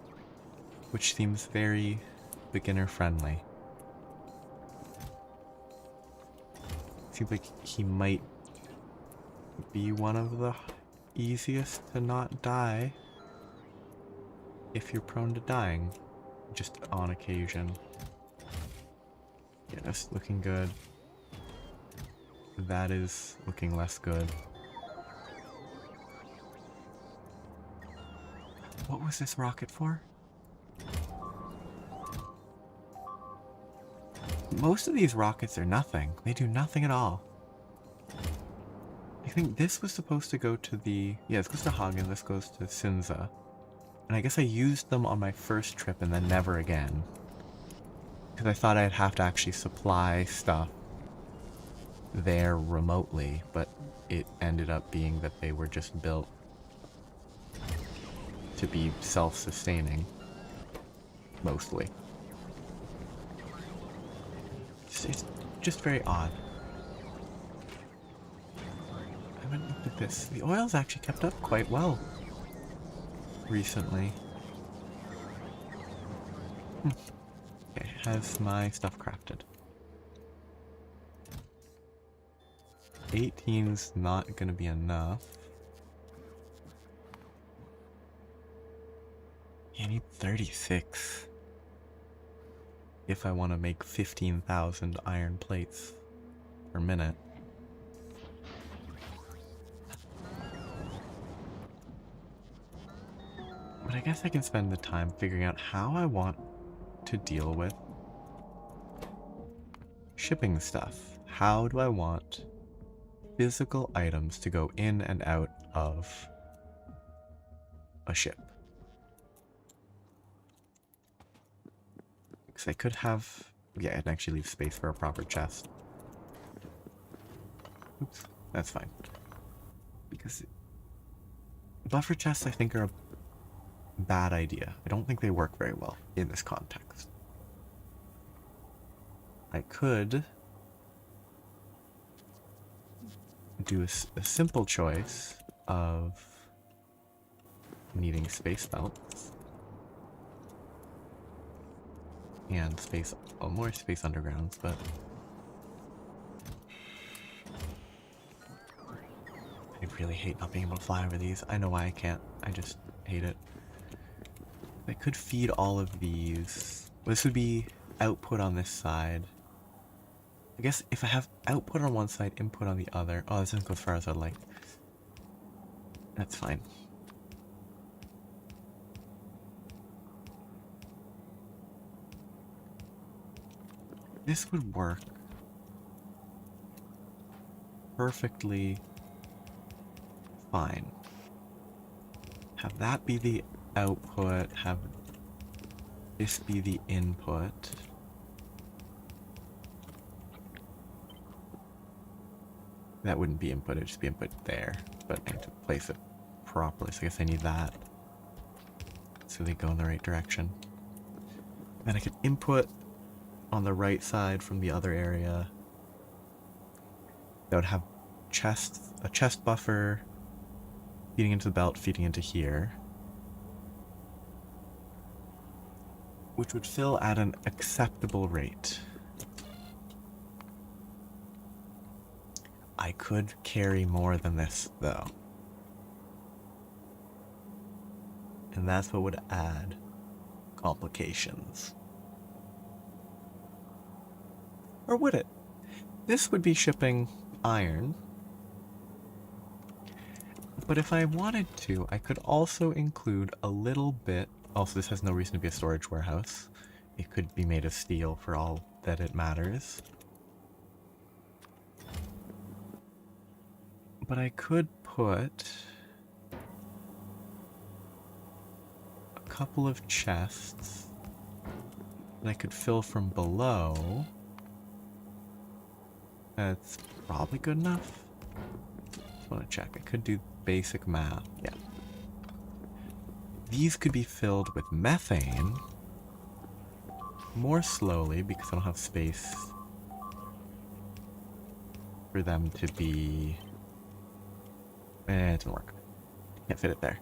which seems very beginner friendly. Seems like he might be one of the easiest to not die if you're prone to dying, just on occasion. Yeah, that's looking good. That is looking less good. What was this rocket for? Most of these rockets are nothing. They do nothing at all. I think this was supposed to go to the... Yeah, this goes to Hagen, this goes to Sinza. And I guess I used them on my first trip and then never again. Because I thought I'd have to actually supply stuff there remotely, but it ended up being that they were just built to be self-sustaining, mostly. It's just very odd. I haven't looked at this. The oil's actually kept up quite well recently. Okay, has my stuff crafted. 18's not gonna be enough. I need 36 if I want to make 15,000 iron plates per minute. But I guess I can spend the time figuring out how I want to deal with shipping stuff. How do I want physical items to go in and out of a ship? Because I could have... Yeah, I'd actually leave space for a proper chest. Oops, that's fine. Because buffer chests, I think, are bad idea. I don't think they work very well in this context. I could do a simple choice of needing space belts and space, oh, more space undergrounds, but I really hate not being able to fly over these. I know why I can't. I just hate it. I could feed all of these. This would be output on this side. I guess if I have output on one side, input on the other. Oh, this doesn't go as far as I'd like. That's fine. This would work perfectly fine. Have that be the output, have this be the input. That wouldn't be input, it'd just be input there, but I need to place it properly, so I guess I need that so they go in the right direction. Then I could input on the right side from the other area. That would have a chest buffer feeding into the belt, feeding into here, which would fill at an acceptable rate. I could carry more than this, though. And that's what would add complications. Or would it? This would be shipping iron. But if I wanted to, I could also include a little bit. Also, this has no reason to be a storage warehouse. It could be made of steel for all that it matters. But I could put a couple of chests that I could fill from below. That's probably good enough. Just want to check. I could do basic math. Yeah. These could be filled with methane more slowly because I don't have space for them to be... it didn't work. Can't fit it there.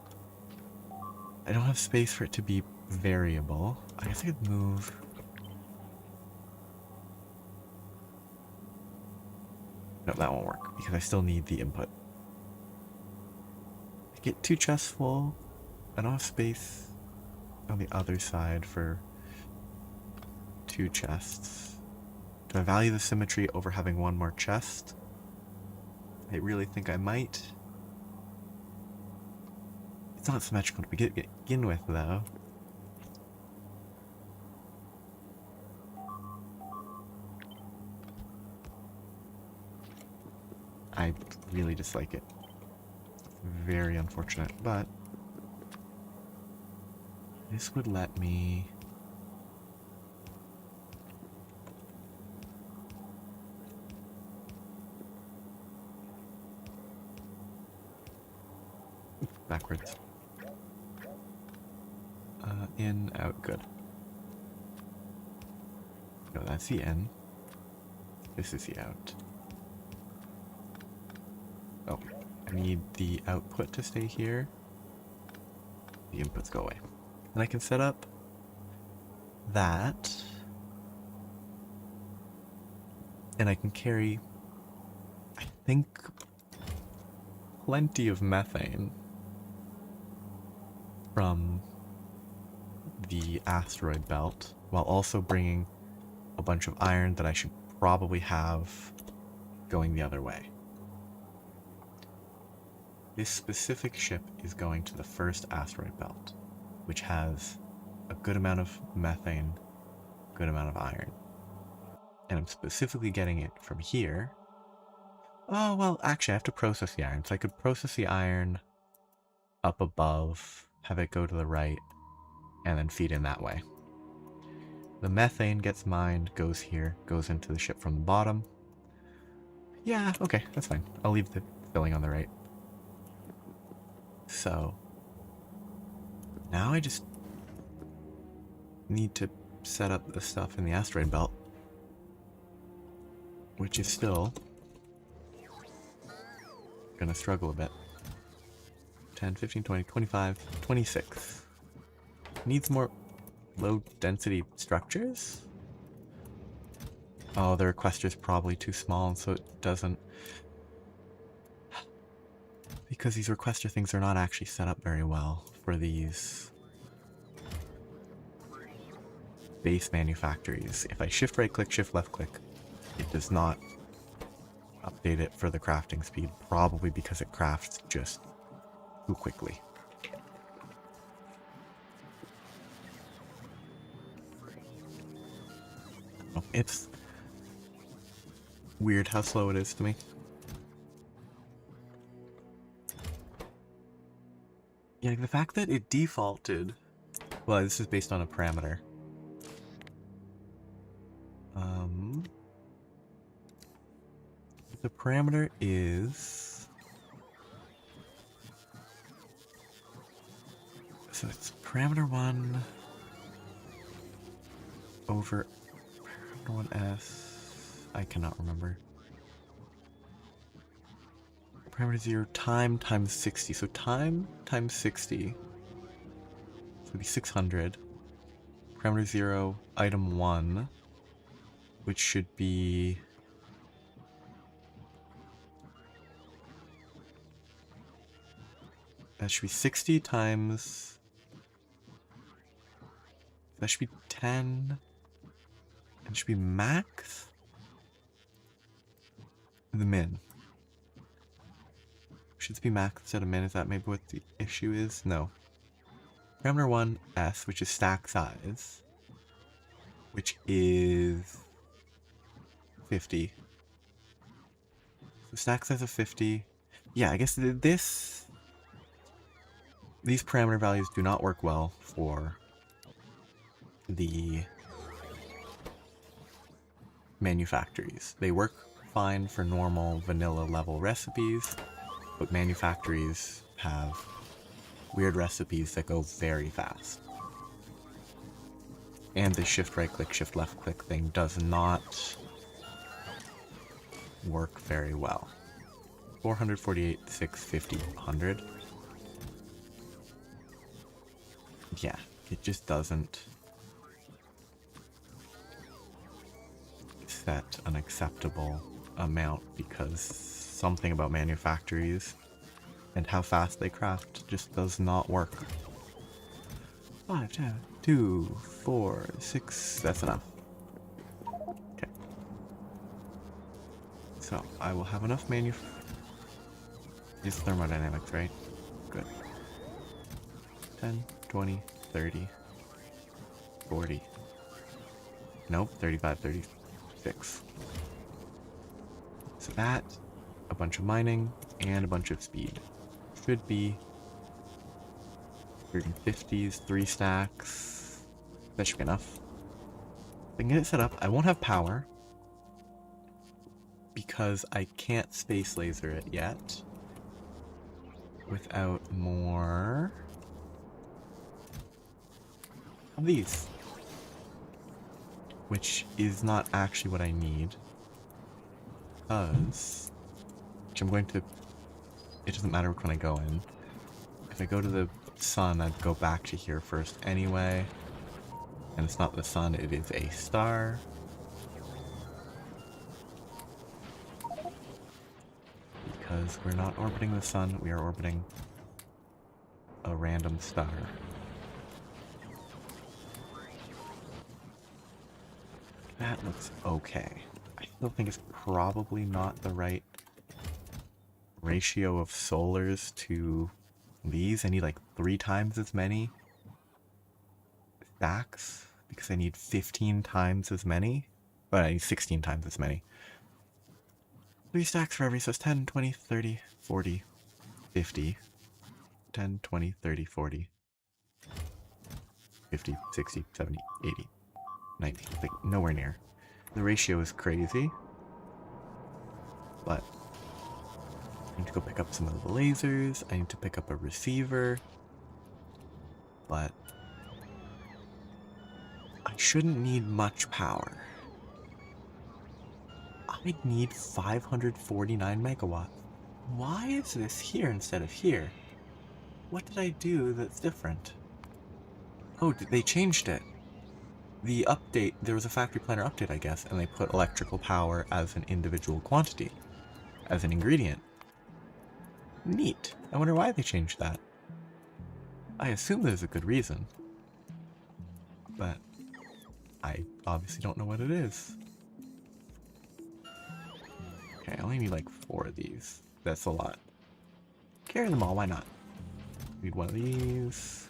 I don't have space for it to be variable. I guess I could move... No, that won't work because I still need the input. I get 2 chests full. I don't have space on the other side for 2 chests. Do I value the symmetry over having 1 more chest? I really think I might. It's not symmetrical to begin with, though. I really dislike it. Very unfortunate, but this would let me... backwards. In, out, good. No, that's the in. This is the out. Oh, I need the output to stay here. The inputs go away. And I can set up that. And I can carry, I think, plenty of methane from the asteroid belt, while also bringing a bunch of iron that I should probably have going the other way. This specific ship is going to the first asteroid belt, which has a good amount of methane, good amount of iron. And I'm specifically getting it from here. Oh, well, actually, I have to process the iron. So I could process the iron up above, have it go to the right, and then feed in that way. The methane gets mined, goes here, goes into the ship from the bottom. Yeah, okay, that's fine. I'll leave the filling on the right. So, Now I just need to set up the stuff in the asteroid belt, which is still gonna struggle a bit. 10, 15, 20, 25, 26. Needs more low density structures? Oh, the requester's probably too small, so it doesn't... Because these requester things are not actually set up very well for these base manufactories. If I shift right click, shift left click, it does not update it for the crafting speed, probably because it crafts just too quickly. Oh, it's weird how slow it is to me. Yeah, the fact that it defaulted... Well, this is based on a parameter. The parameter is... So it's parameter 1 over parameter 1s. I cannot remember. Parameter 0 time times 60. So time times 60. So it'd be 600. Parameter 0 item 1, which should be... That should be 60 times... That should be 10. And it should be max? The min. Should it be max instead of min? Is that maybe what the issue is? No. Parameter 1 S, which is stack size, which is 50. So stack size of 50. Yeah, I guess these parameter values do not work well for the manufactories. They work fine for normal vanilla level recipes, but manufactories have weird recipes that go very fast. And the shift right click, shift left click thing does not work very well. 448, 650, 100. Yeah, it just doesn't set an acceptable amount because something about manufactories and how fast they craft just does not work. 5, 10, 2, 4, 6, that's enough. Okay. So, I will have enough It's thermodynamics, right? Good. 10, 20, 30, 40. Nope, 35, 36. So that, a bunch of mining, and a bunch of speed. Should be 150s, 3 stacks. That should be enough. If I can get it set up, I won't have power because I can't space laser it yet without more of these, which is not actually what I need, because which I'm going to... It doesn't matter which one I go in. If I go to the sun, I'd go back to here first anyway. And it's not the sun, it is a star. Because we're not orbiting the sun, we are orbiting a random star. That looks okay. I still think it's probably not the right ratio of solars to these. I need like 3 times as many stacks because I need 15 times as many. But I need 16 times as many. 3 stacks for every, so it's 10, 20, 30, 40, 50. 10, 20, 30, 40, 50, 60, 70, 80, 90. Like, nowhere near. The ratio is crazy. But I need to go pick up some of the lasers. I need to pick up a receiver. but I shouldn't need much power. I'd need 549 megawatts. Why is this here instead of here? What did I do that's different? Oh, they changed it. The update, there was a factory planner update, I guess, and they put electrical power as an individual quantity, as an ingredient. Neat. I wonder why they changed that. I assume there's a good reason, but I obviously don't know what it is. Okay, I only need like 4 of these. That's a lot. Carry them all, why not? Need one of these.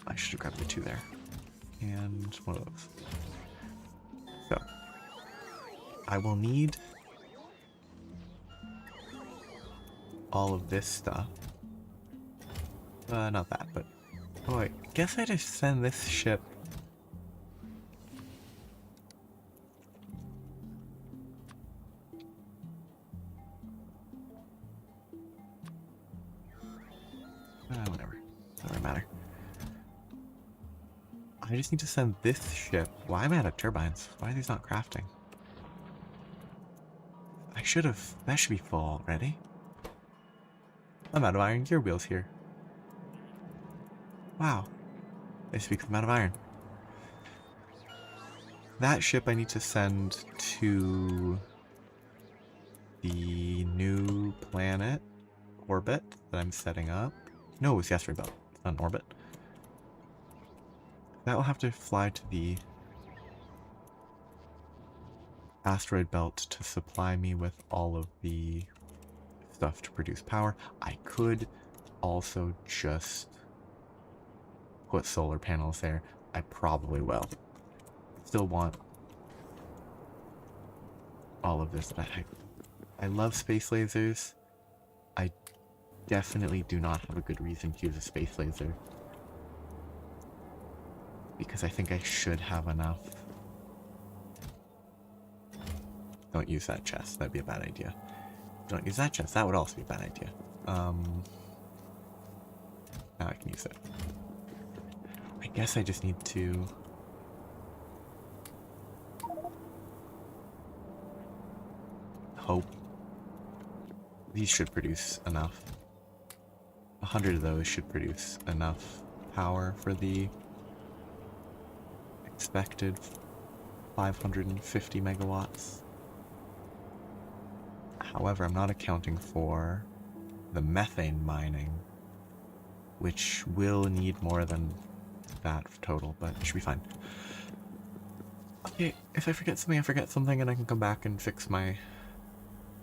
I should have grabbed the 2 there. And one of those. So, I will need all of this stuff. Not that, but... Oh, I guess I just send this ship... whatever. Doesn't matter. I just need to send this ship... Why am I out of turbines? Why are these not crafting? I should have... That should be full already. I'm out of iron gear wheels here. Wow. This speaks I'm out of iron. That ship I need to send to the new planet orbit that I'm setting up. No, it's the asteroid belt. It's not an orbit. That will have to fly to the asteroid belt to supply me with all of the stuff to produce power. I could also just put solar panels there. I probably will. Still want all of this. I love space lasers. I definitely do not have a good reason to use a space laser, because I think I should have enough. Don't use that chest. That'd be a bad idea. Don't use that chest. That would also be a bad idea. Now I can use it. I guess I just need to... hope. These should produce enough. 100 of those should produce enough power for the expected 550 megawatts. However, I'm not accounting for the methane mining, which will need more than that total, but it should be fine. Okay, if I forget something, I forget something, and I can come back and fix my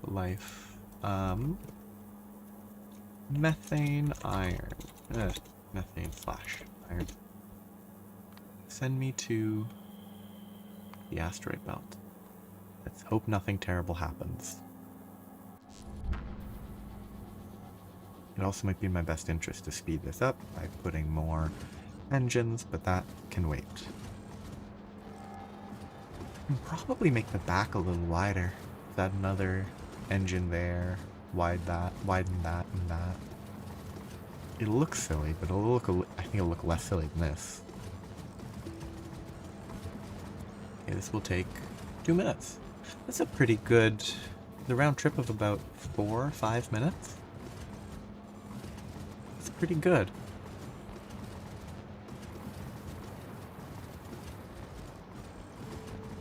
life. Methane iron. Methane slash iron. Send me to the asteroid belt. Let's hope nothing terrible happens. It also might be in my best interest to speed this up by putting more engines, but that can wait. And probably make the back a little wider. Add another engine there, widen that, and that. It'll look silly, but it'll look I think it'll look less silly than this. Okay, this will take 2 minutes. That's a pretty good... The round trip of about 4 or 5 minutes. It's pretty good.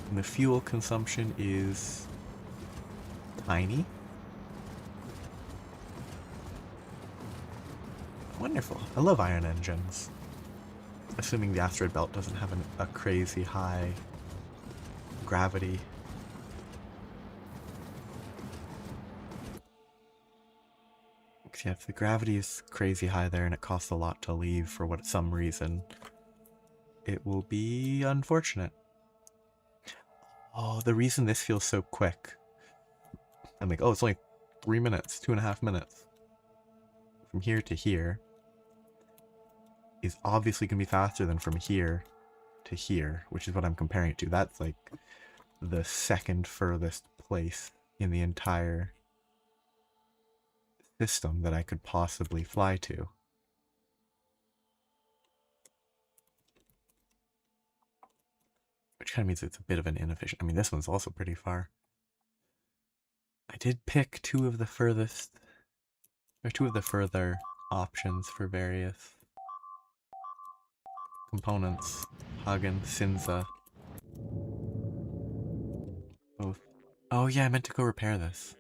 And the fuel consumption is tiny. Wonderful. I love iron engines. Assuming the asteroid belt doesn't have a crazy high gravity. Yeah, if the gravity is crazy high there and it costs a lot to leave for some reason, it will be unfortunate. Oh, the reason this feels so quick. I'm like, oh, it's only 3 minutes, 2.5 minutes. From here to here is obviously going to be faster than from here to here, which is what I'm comparing it to. That's like the second furthest place in the entire system that I could possibly fly to. Which kind of means it's a bit of an inefficient. I mean, this one's also pretty far. I did pick two of the further options for various components. Hagen, Sinza. Both. Oh yeah, I meant to go repair this.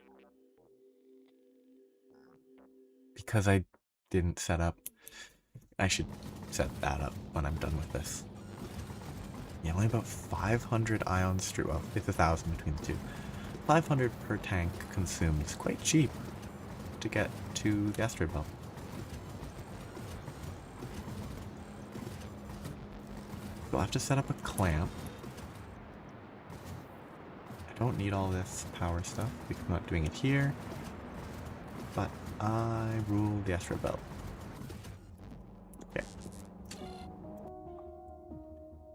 Because I didn't set up. I should set that up when I'm done with this. Yeah, only about 500 ions through. Well, it's 1,000 between the two. 500 per tank consumed. It's quite cheap to get to the asteroid belt. We'll have to set up a clamp. I don't need all this power stuff because I'm not doing it here. But I rule the asteroid belt. Okay.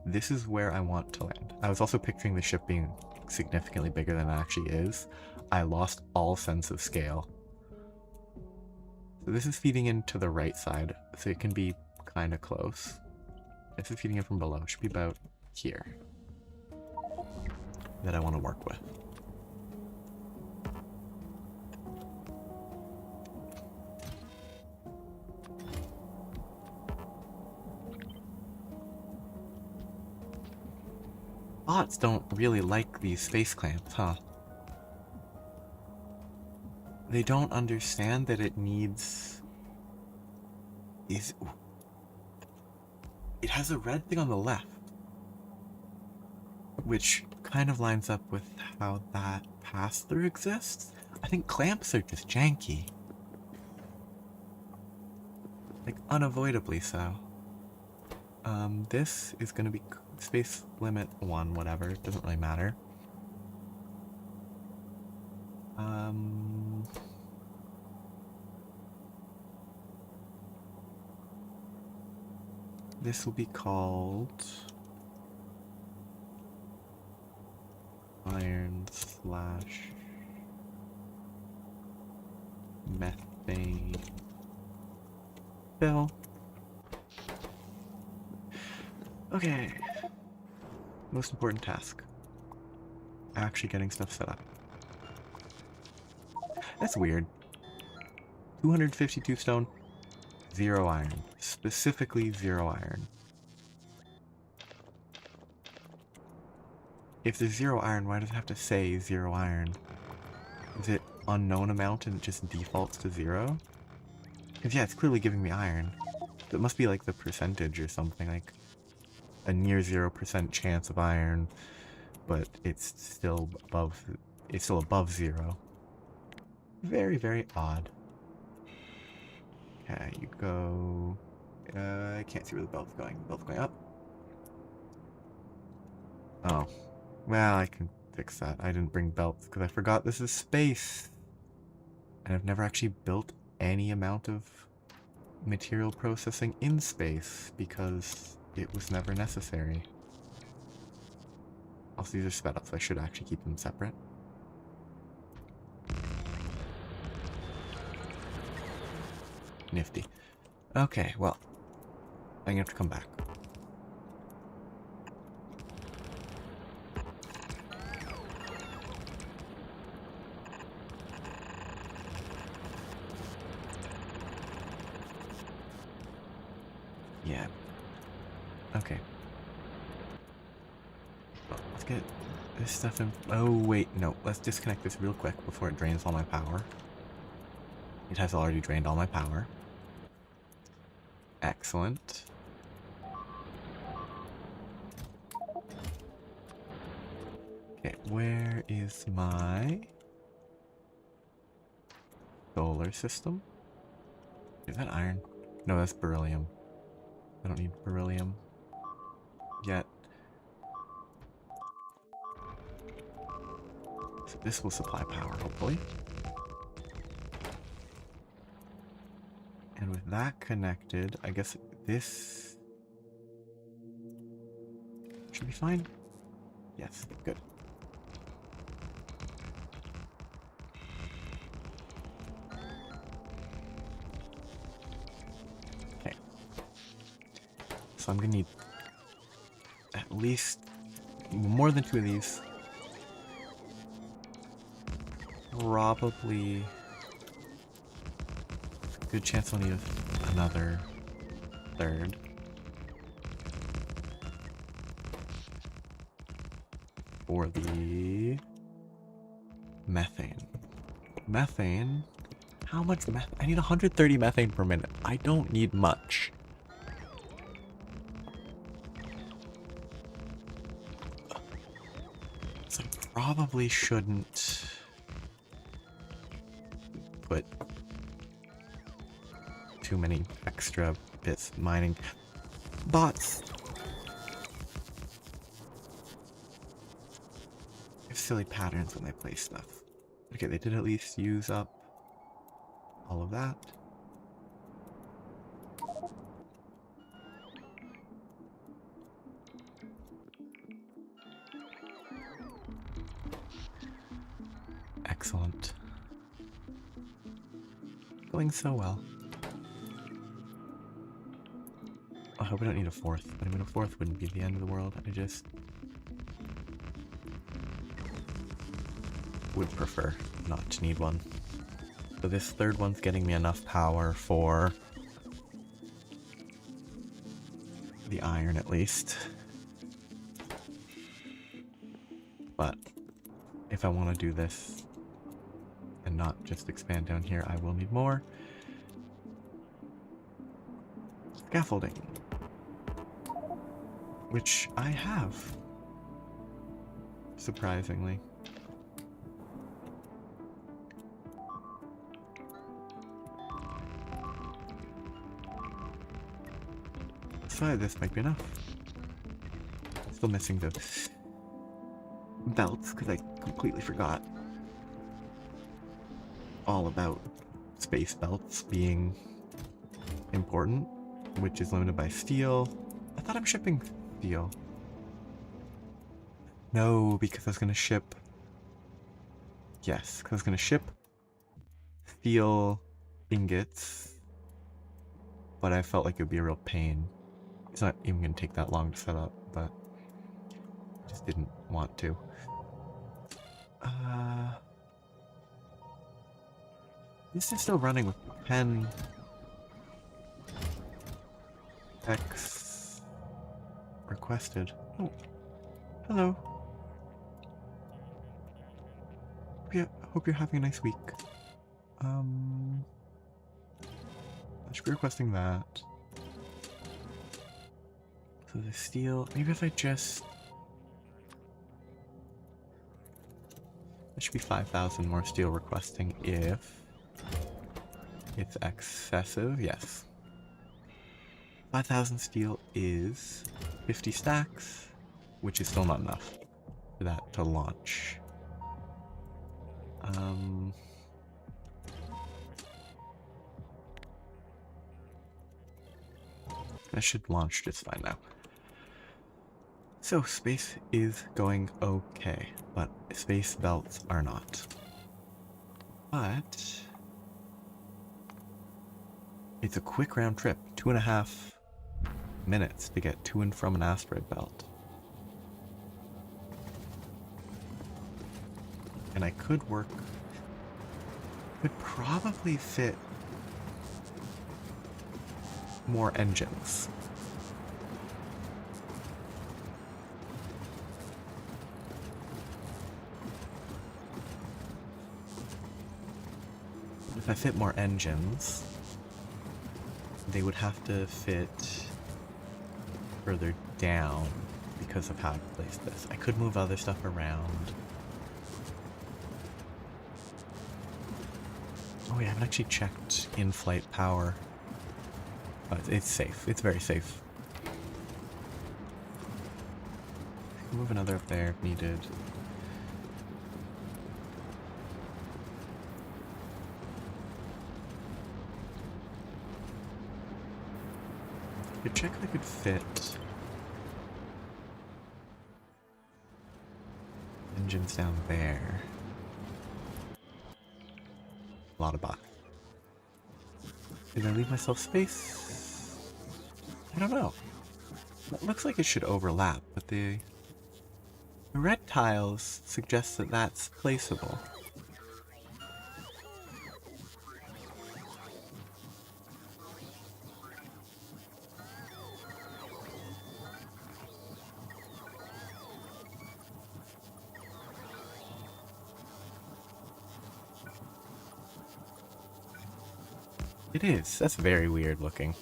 This is where I want to land. I was also picturing the ship being significantly bigger than it actually is. I lost all sense of scale. So this is feeding into the right side, so it can be kind of close. This is feeding in from below. It should be about here that I want to work with. Bots don't really like these space clamps, huh? They don't understand that it needs these. It has a red thing on the left, which kind of lines up with how that pass-through exists. I think clamps are just janky. Like, unavoidably so. This is going to be space limit 1, whatever. It doesn't really matter. This will be called iron / methane fill. Okay. Most important task. Actually getting stuff set up. That's weird. 252 stone, 0 iron. Specifically 0 iron. If there's 0 iron, why does it have to say 0 iron? Is it unknown amount and it just defaults to 0? Because yeah, it's clearly giving me iron. It must be like the percentage or something, like a near 0% chance of iron, but it's still above 0. Very, very odd. Okay, you go... I can't see where the belt's going. The belt's going up. Oh. Well, I can fix that. I didn't bring belts because I forgot this is space. And I've never actually built any amount of material processing in space because it was never necessary. Also, these are sped up, so I should actually keep them separate. Nifty. Okay, well, I'm gonna have to come back. Yeah. Okay. Well, let's get this stuff in. Oh, wait, no. Let's disconnect this real quick before it drains all my power. It has already drained all my power. Excellent. Okay, where is my solar system? Is that iron? No, that's beryllium. I don't need beryllium yet. So this will supply power, hopefully. And with that connected, I guess this should be fine. Yes, good. So I'm gonna need at least more than 2 of these. Probably good chance I'll need another third. For the methane. Methane? How much methane? I need 130 methane per minute. I don't need much. So I probably shouldn't put too many extra bits mining. Bots! They have silly patterns when they play stuff. Okay, they did at least use up all of that. Excellent. Going so well. I hope I don't need a fourth. But I mean, a fourth wouldn't be the end of the world. I just would prefer not to need one. So this third one's getting me enough power for the iron at least. But if I want to do this and not just expand down here, I will need more. Scaffolding. Which I have. Surprisingly. So this might be enough. Still missing the belts because I completely forgot all about space belts being important, which is limited by steel. I thought I'm shipping steel. No, because I was going to ship... Yes, because I was going to ship steel ingots, but I felt like it would be a real pain. It's not even going to take that long to set up, but I just didn't want to. This is still running with 10 X requested. Oh, hello. Yeah, hope you're having a nice week. I should be requesting that. So the steel, maybe if I just... That should be 5,000 more steel requesting if it's excessive, yes. 5,000 steel is 50 stacks, which is still not enough for that to launch. That should launch just fine now. So space is going okay, but space belts are not. But it's a quick round trip, 2.5 minutes to get to and from an asteroid belt. And I could probably fit more engines. If I fit more engines, they would have to fit further down because of how I placed this. I could move other stuff around. Oh, I haven't actually checked in-flight power. But it's safe. It's very safe. Move another up there if needed. I could check if I could fit engines down there. A lot of bots. Did I leave myself space? I don't know. It looks like it should overlap, but the red tiles suggest that that's placeable. It is. That's very weird looking.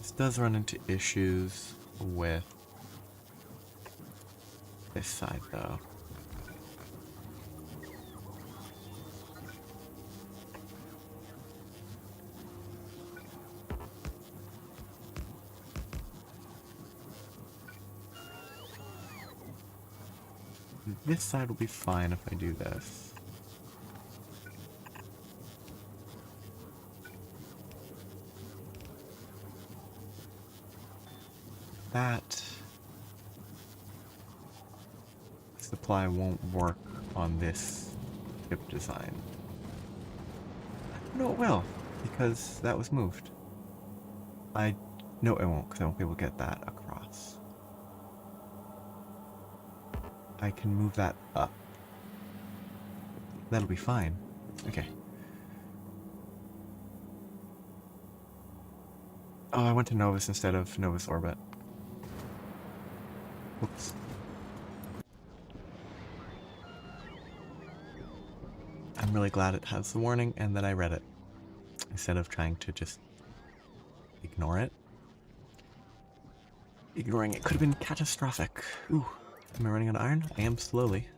This does run into issues with this side, though. This side will be fine if I do this. That supply won't work on this chip design. No, it will, because that was moved. No, it won't, because I won't be able to get that across. I can move that up. That'll be fine. Okay. Oh, I went to Novus instead of Novus Orbit. Oops. I'm really glad it has the warning and that I read it, instead of trying to just ignore it. Ignoring it could have been catastrophic. Ooh, am I running out of iron? I am slowly.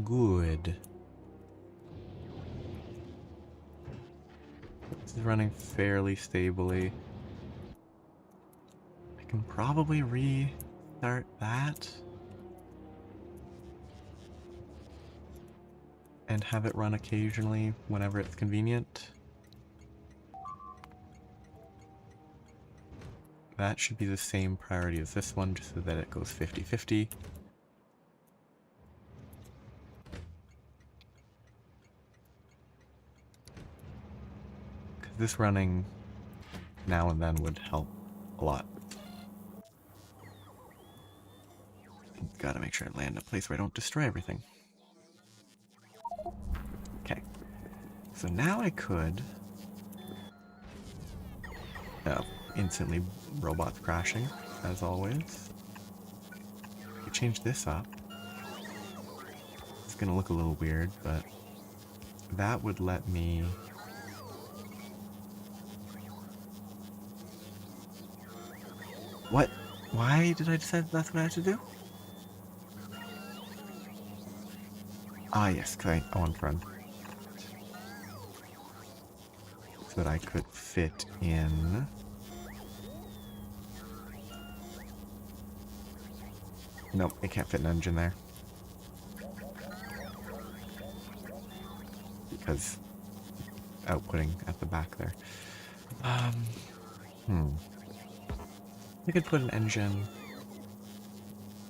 Good. This is running fairly stably. I can probably restart that. And have it run occasionally whenever it's convenient. That should be the same priority as this one, just so that it goes 50-50. Because this running now and then would help a lot. Gotta make sure I land in a place where I don't destroy everything. Okay. So now I could... instantly robots crashing, as always. You change this up. It's gonna look a little weird, but that would let me... What? Why did I decide that's what I have to do? Ah, yes, because I want to run. So that I could fit in... Nope, it can't fit an engine there. Because outputting at the back there. I could put an engine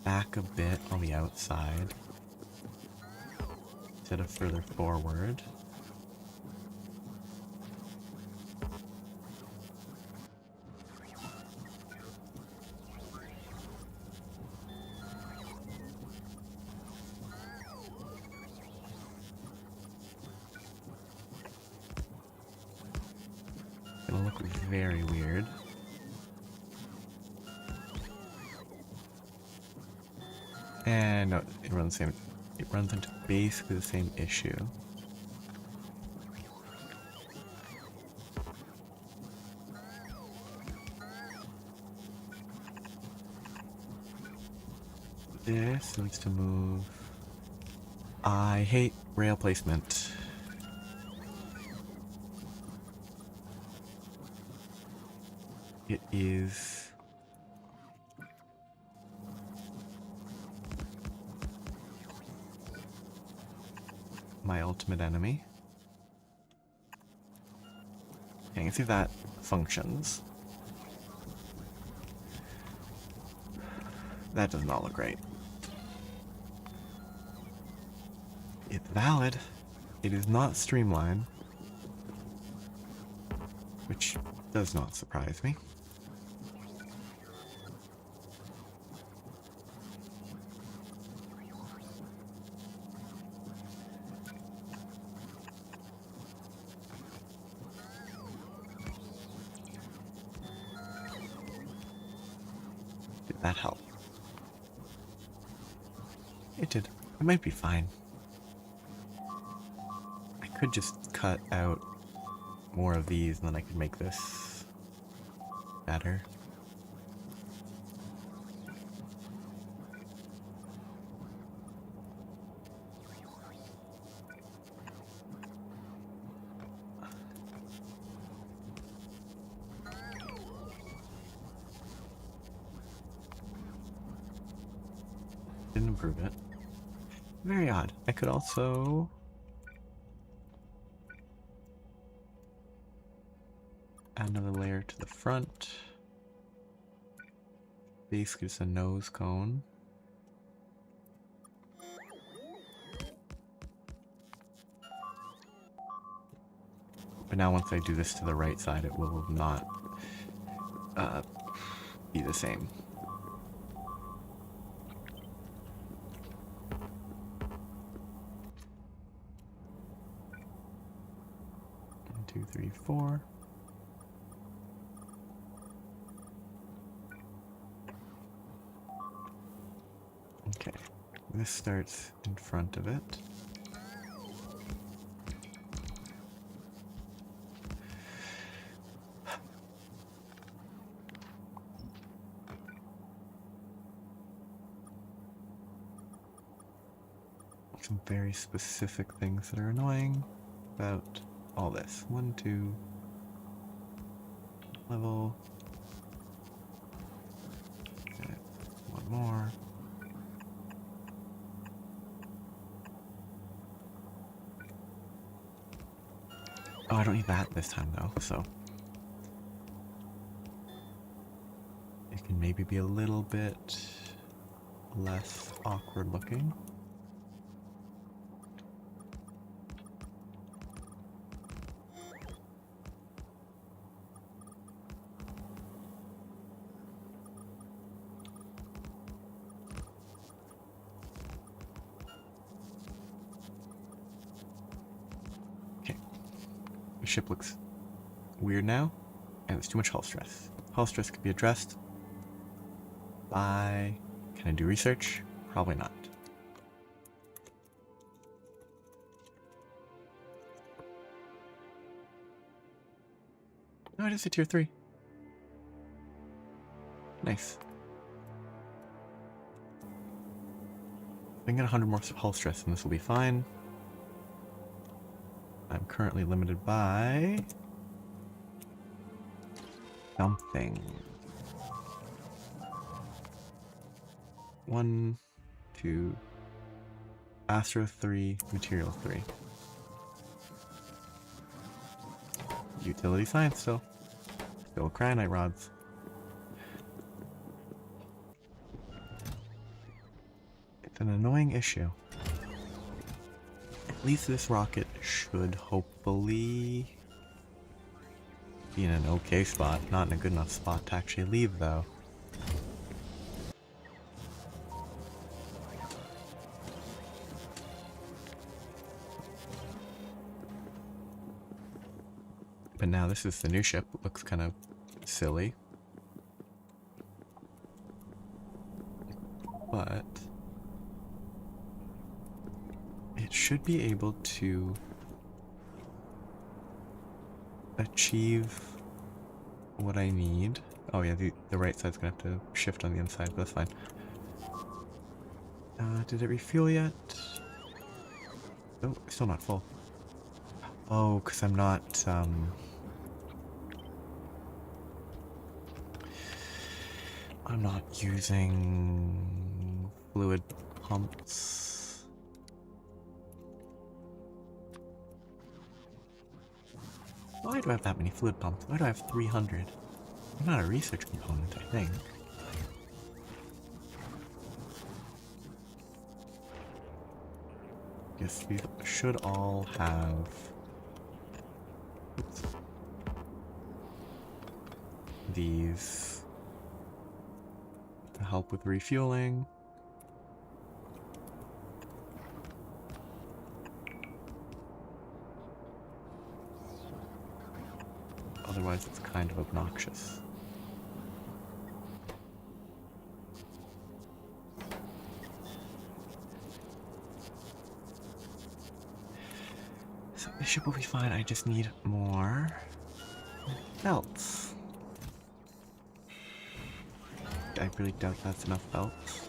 back a bit on the outside instead of further forward. Gonna look very weird. And no, it runs the same. It runs into basically the same issue. This needs to move. I hate rail placement. It is my ultimate enemy. Okay, you can see if that functions. That does not look great. Valid. It is not streamlined, which does not surprise me. Did that help? It did. It might be fine. I could just cut out more of these and then I could make this better. Didn't improve it. Very odd. I could also add another layer to the front. Basically just a nose cone. But now once I do this to the right side, it will not be the same. One, two, three, four. Okay, this starts in front of it. Some very specific things that are annoying about all this. 1, 2, level. Okay, one more. Oh, I don't need that this time though, so it can maybe be a little bit less awkward looking. The ship looks weird now, and there's too much hull stress. Hull stress could be addressed by... Can I do research? Probably not. No, it is a tier 3. Nice. I can get 100 more hull stress and this will be fine. I'm currently limited by something. 1, 2, Astro 3, Material 3. Utility science still. Still cryonite rods. It's an annoying issue. At least this rocket should hopefully be in an okay spot, not in a good enough spot to actually leave though. But now this is the new ship. It looks kind of silly. But it should be able to achieve what I need. Oh yeah, the right side's gonna have to shift on the inside, but that's fine. Did it refuel yet? Oh, still not full. Oh, because I'm not, I'm not using fluid pumps. Why do I have that many fluid pumps? Why do I have 300? I'm not a research component, I think. Yes, these should all have... Oops. These to help with refueling. Otherwise, it's kind of obnoxious. So this ship will be fine. I just need more belts. I really doubt that's enough belts.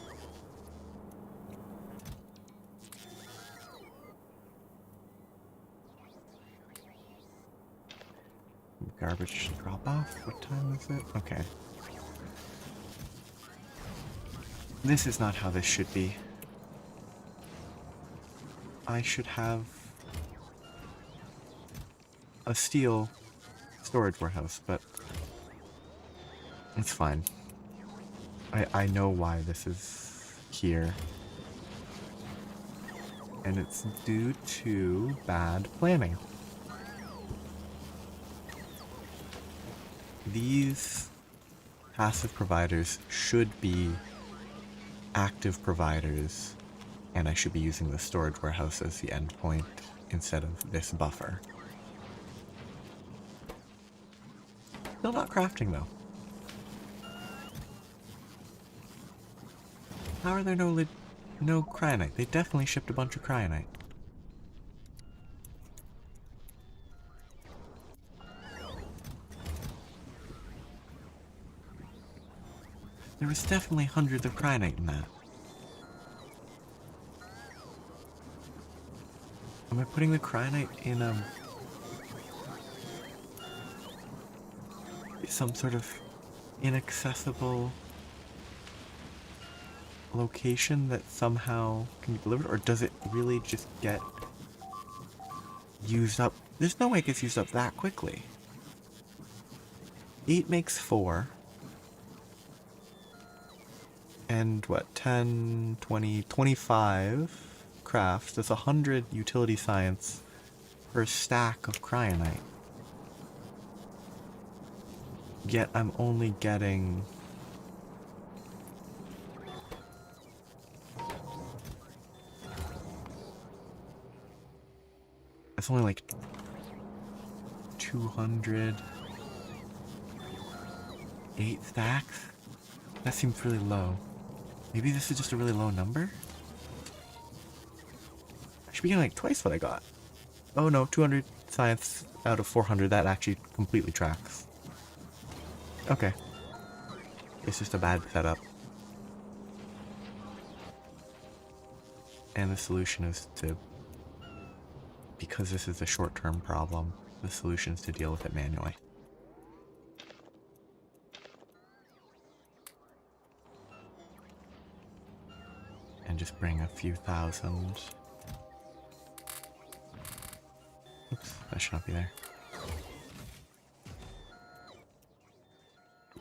Garbage drop off? What time is it? Okay. This is not how this should be. I should have a steel storage warehouse, but it's fine. I know why this is here. And it's due to bad planning. These passive providers should be active providers, and I should be using the storage warehouse as the endpoint instead of this buffer. Still not crafting though. How are there no cryonite? They definitely shipped a bunch of cryonite. There was definitely hundreds of cryonite in that. Am I putting the cryonite in some sort of inaccessible location that somehow can be delivered, or does it really just get used up? There's no way it gets used up that quickly. 8 makes 4. And what, 10, 20, 25 crafts. That's 100 utility science per stack of cryonite. Yet I'm only getting... It's only like 208 stacks? That seems really low. Maybe this is just a really low number? I should be getting like twice what I got. Oh no, 200 science out of 400. That actually completely tracks. Okay. It's just a bad setup. And the solution is to... Because this is a short-term problem, the solution is to deal with it manually. And just bring a few thousand. Oops, that should not be there.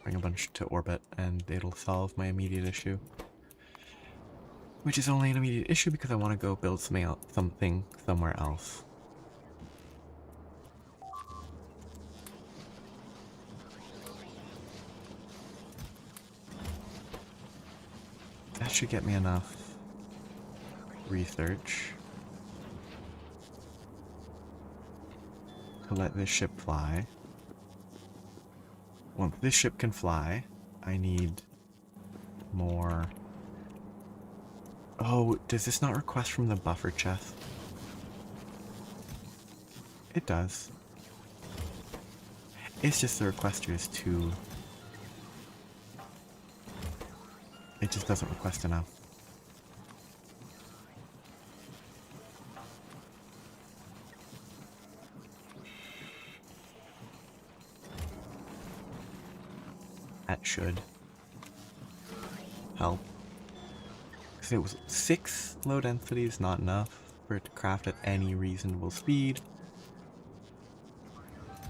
Bring a bunch to orbit and it'll solve my immediate issue. Which is only an immediate issue because I want to go build something somewhere else. That should get me enough research to let this ship fly. Once this ship can fly, I need more... Oh, does this not request from the buffer chest? It does. It's just the requester is too... It just doesn't request enough. That should help. Because it was 6 low density is not enough for it to craft at any reasonable speed.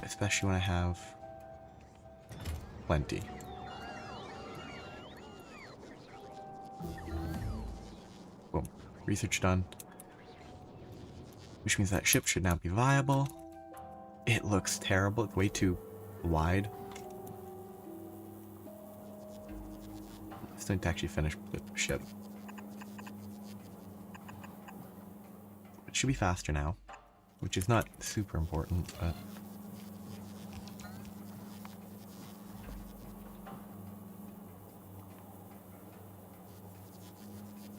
Especially when I have plenty. Boom. Research done. which means that ship should now be viable. It looks terrible. It's way too wide. Still need to actually finish the ship. It should be faster now, which is not super important, but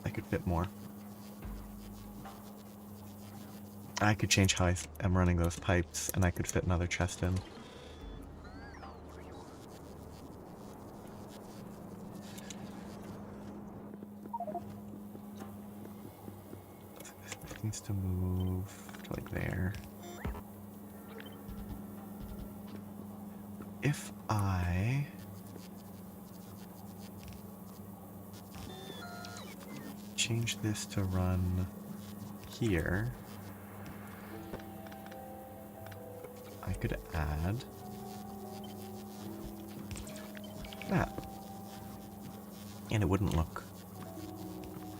I could fit more. I could change how I am running those pipes, and I could fit another chest in. This needs to move to like there. If I change this to run here, I could add that, and it wouldn't look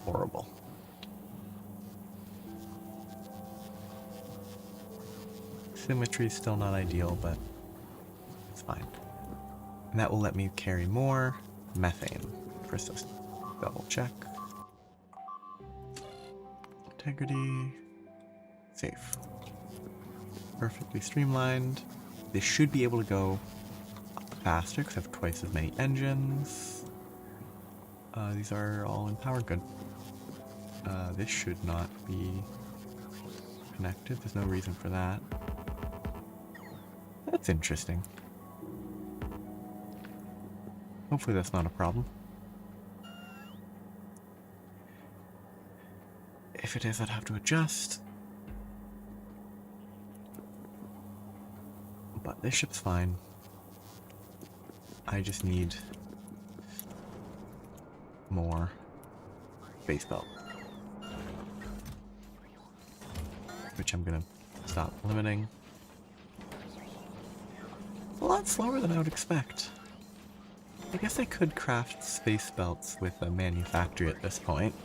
horrible. Symmetry is still not ideal, but it's fine. And that will let me carry more methane. First, let's double check. Integrity. Safe. Perfectly streamlined. This should be able to go faster because I have twice as many engines. These are all in power. Good. This should not be connected. There's no reason for that. That's interesting. Hopefully that's not a problem. If it is, I'd have to adjust. But this ship's fine. I just need more base belt, which I'm gonna stop limiting. A lot slower than I would expect. I guess I could craft space belts with a manufactory at this point.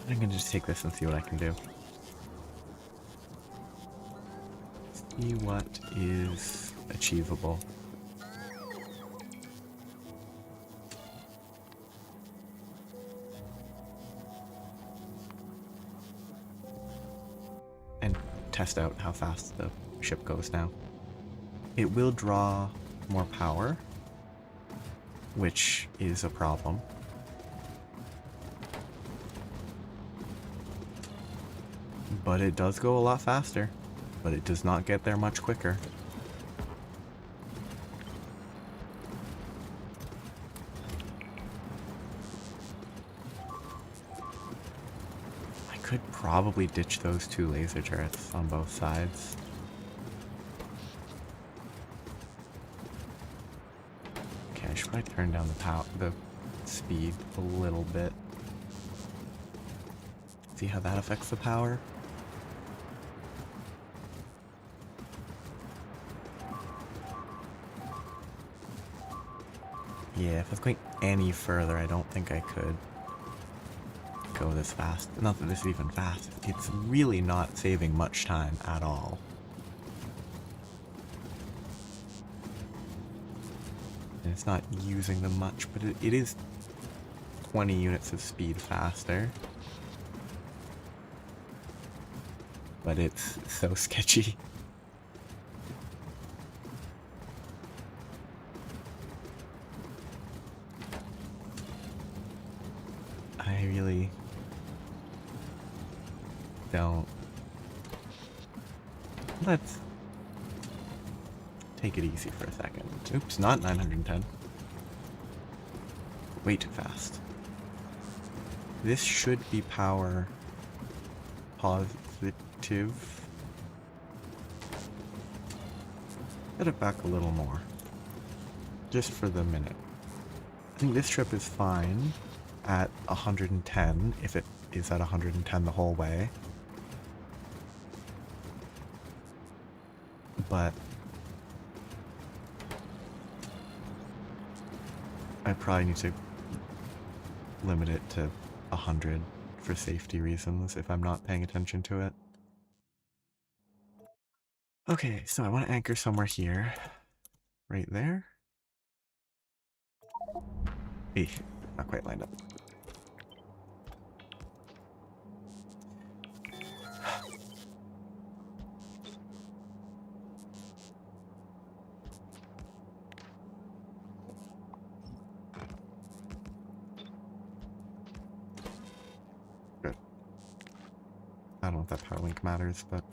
I'm gonna just take this and see what I can do. See what is achievable. And test out how fast the ship goes now. It will draw more power, which is a problem. But it does go a lot faster, but it does not get there much quicker. I could probably ditch those two laser turrets on both sides. Okay, I should probably turn down the speed a little bit. See how that affects the power? Yeah, if I was going any further, I don't think I could go this fast. Not that this is even fast. It's really not saving much time at all. And it's not using them much, but it is 20 units of speed faster. But it's so sketchy. I really don't. Let's take it easy for a second. Oops, not 910. Way too fast. This should be power positive. Set it back a little more. Just for the minute. I think this trip is fine at 110 if it is at 110 the whole way. But I probably need to limit it to 100 for safety reasons if I'm not paying attention to it. Okay, so I want to anchor somewhere here. Right there. Eesh, not quite lined up. Good. I don't know if that power link matters, but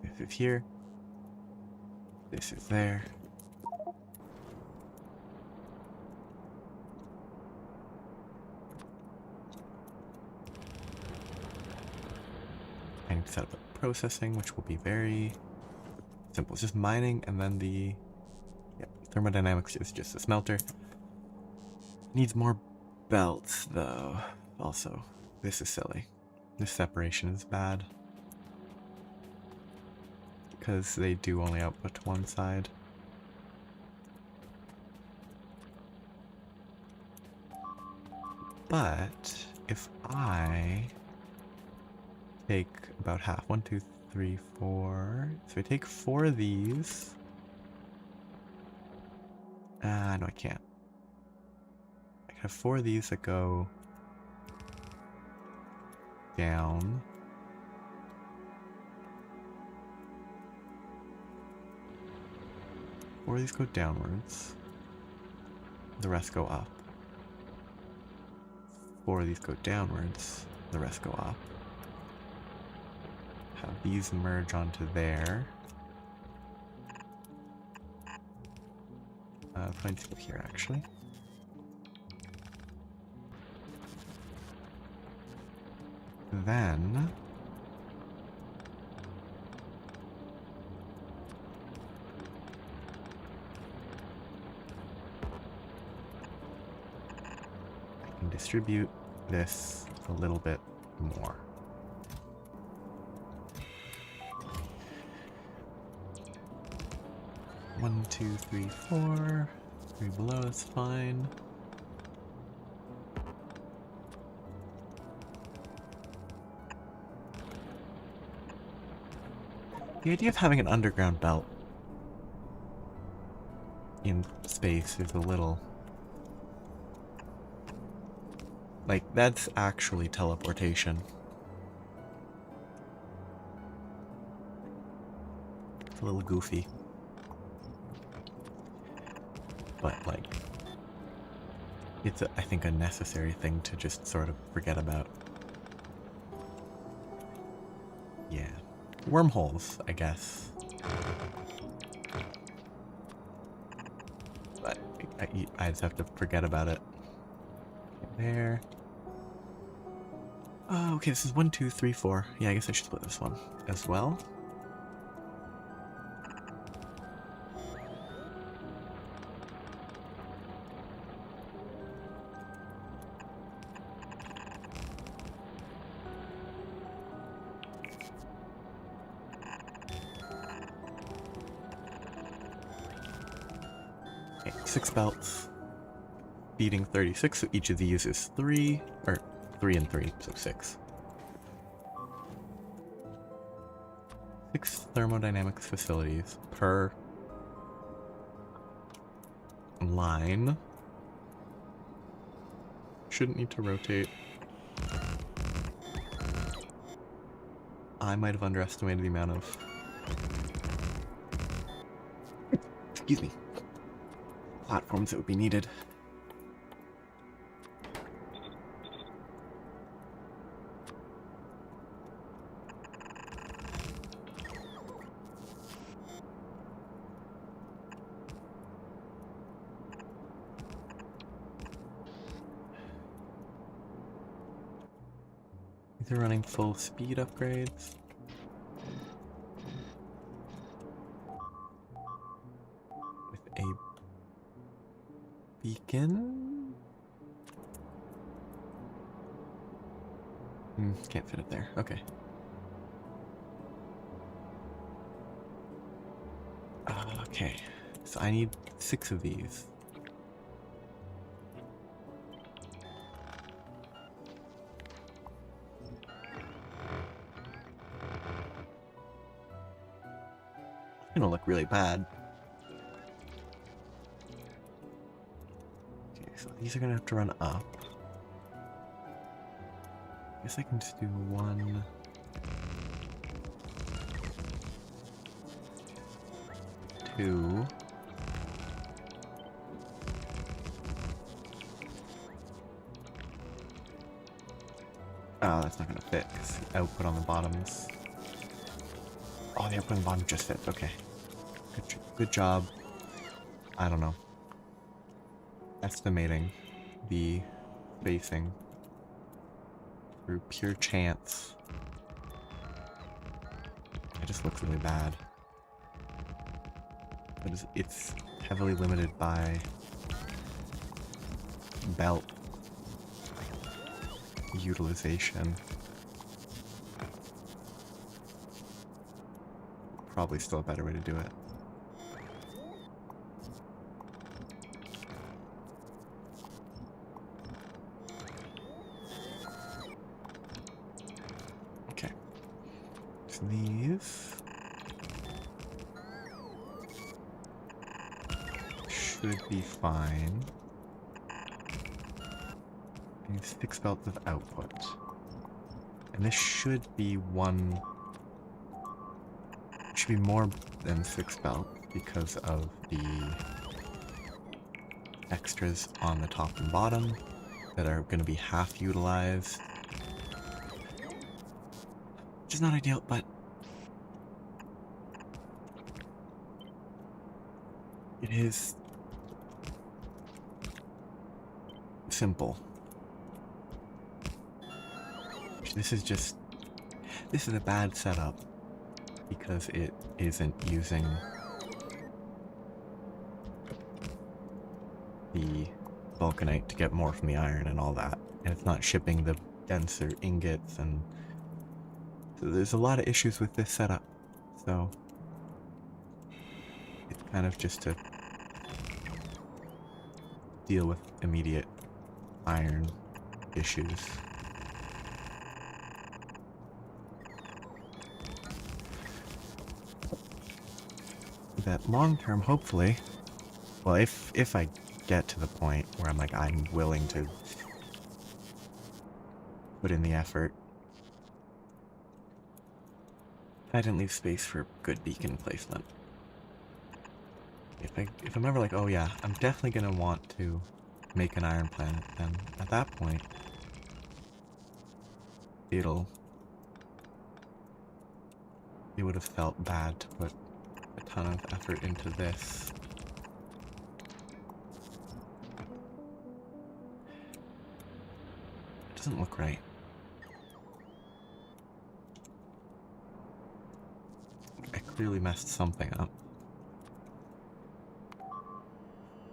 this is here. This is there. I need to set up the processing, which will be very simple. It's just mining, and then the thermodynamics is just a smelter. Needs more belts, though. Also, this is silly. This separation is bad. Because they do only output to one side. But if I take about half, 1, 2, 3, 4. So I take 4 of these. No, I can't. I have 4 of these that go down. Four of these go downwards. The rest go up. 4 of these go downwards. The rest go up. Have these merge onto there. Find to go here, actually. Then I can distribute this a little bit more. One, two, three, 4. 3 below is fine. The idea of having an underground belt in space is a little... like, that's actually teleportation. It's a little goofy. But, like, it's, I think, a necessary thing to just sort of forget about. Yeah. Wormholes, I guess. But I just have to forget about it. There. Oh, okay, this is 1, 2, 3, 4. Yeah, I guess I should split this one as well. Okay, 6 belts. Feeding 36, so each of these is 3, or 3 and 3, so 6. 6 thermodynamics facilities per line. Shouldn't need to rotate. I might have underestimated the amount of... excuse me. Platforms that would be needed. These are running full speed upgrades. With a beacon? Can't fit it there. Okay. Okay. So I need 6 of these. It's gonna look really bad. Okay, so these are gonna have to run up. I guess I can just do 1, 2. Oh, that's not gonna fit because the output on the bottoms. Oh, the output on the bottom just fits. Okay. Good job. I don't know. Estimating the spacing through pure chance. It just looks really bad. But it's heavily limited by belt utilization. Probably still a better way to do it. Okay. So these should be fine. And 6 belts of output. And this should be should be more than 6 belts because of the extras on the top and bottom that are going to be half utilized. Which is not ideal, but it is simple. This is a bad setup because it isn't using the vulcanite to get more from the iron and all that, and it's not shipping the denser ingots, and so there's a lot of issues with this setup. So it's kind of just to deal with immediate iron issues. That long term, hopefully, well, if I get to the point where I'm willing to put in the effort, I didn't leave space for good beacon placement. If I'm ever like, oh yeah, I'm definitely gonna want to make an iron planet, then at that point, it would have felt bad to put a ton of effort into this. It doesn't look right. I clearly messed something up.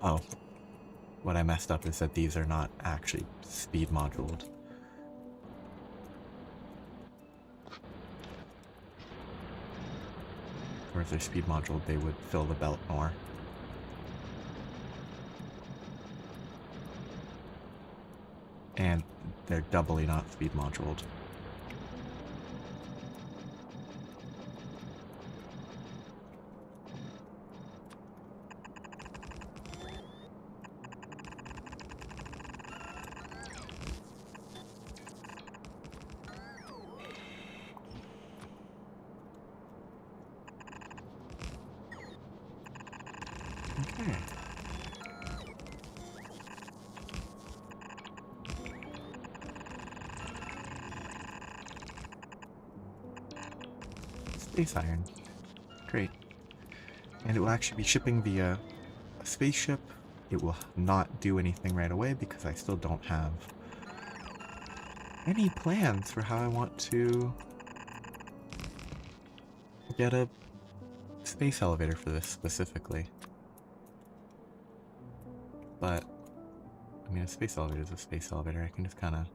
Oh. What I messed up is that these are not actually speed moduled. Or if they're speed moduled, they would fill the belt more. And they're doubly not speed moduled. Okay. Space iron. Great. And it will actually be shipping via a spaceship. It will not do anything right away because I still don't have any plans for how I want to get a space elevator for this specifically. But, I mean, a space elevator is a space elevator. I can just kind of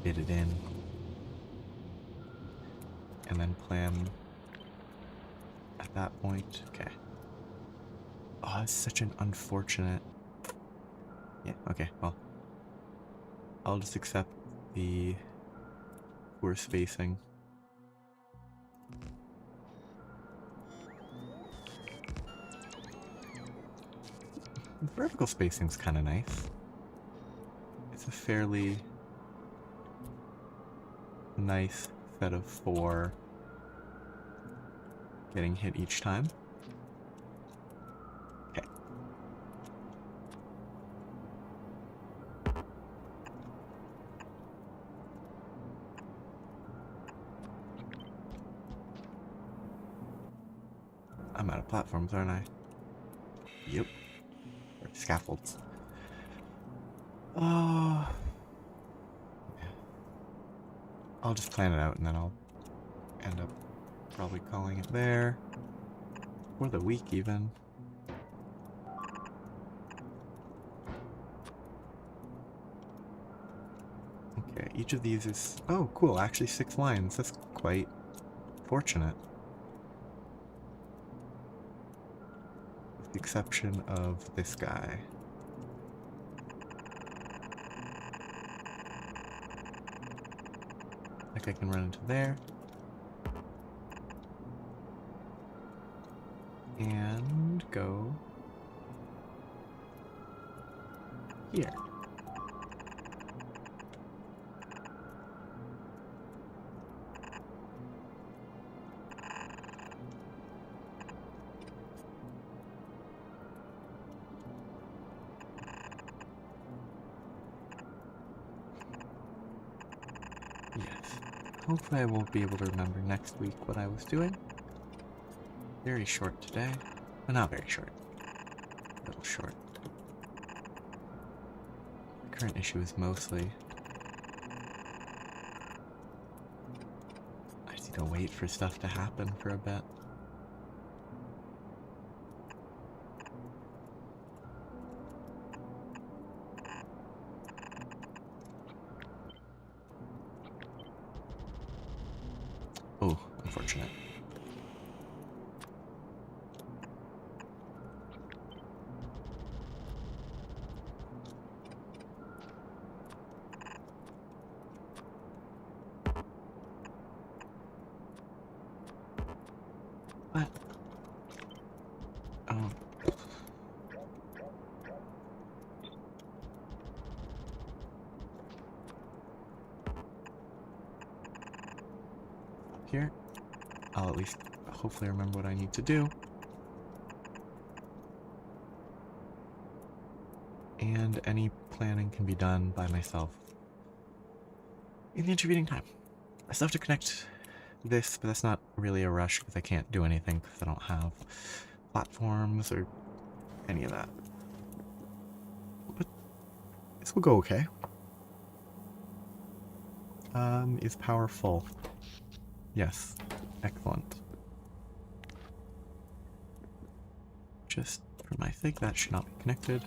fit it in. And then plan at that point. Okay. Oh, it's such an unfortunate... Yeah, okay, well. I'll just accept the poor spacing. The vertical spacing's kind of nice. It's a fairly nice set of 4 getting hit each time. Okay. I'm out of platforms, aren't I? Yep. Or scaffolds. Oh. I'll just plan it out and then I'll end up probably calling it there. For the week even. Okay, each of these is... Oh, cool, actually 6 lines. That's quite fortunate. With the exception of this guy. Like I can run into there. And go here. Yes. Hopefully I won't be able to remember next week what I was doing. Very short today. Well, not very short. A little short. The current issue is mostly... I just need to wait for stuff to happen for a bit. Oh, unfortunate. What? Oh. Here. I'll at least hopefully remember what I need to do. And any planning can be done by myself in the intervening time. I still have to connect this, but that's not really a rush because I can't do anything because I don't have platforms or any of that. But this will go okay. Is power full? Yes. Excellent. Just for my sake, that should not be connected.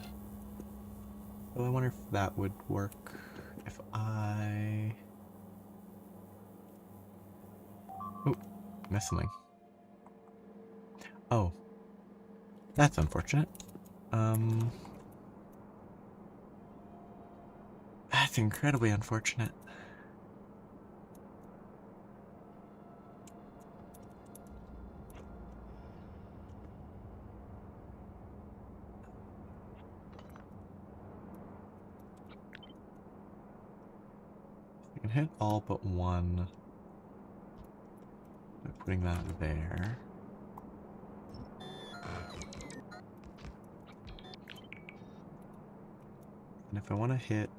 So I wonder if that would work if I... Oh, missed something. Oh. That's unfortunate. That's incredibly unfortunate. I can hit all but one by putting that there. And if I want to hit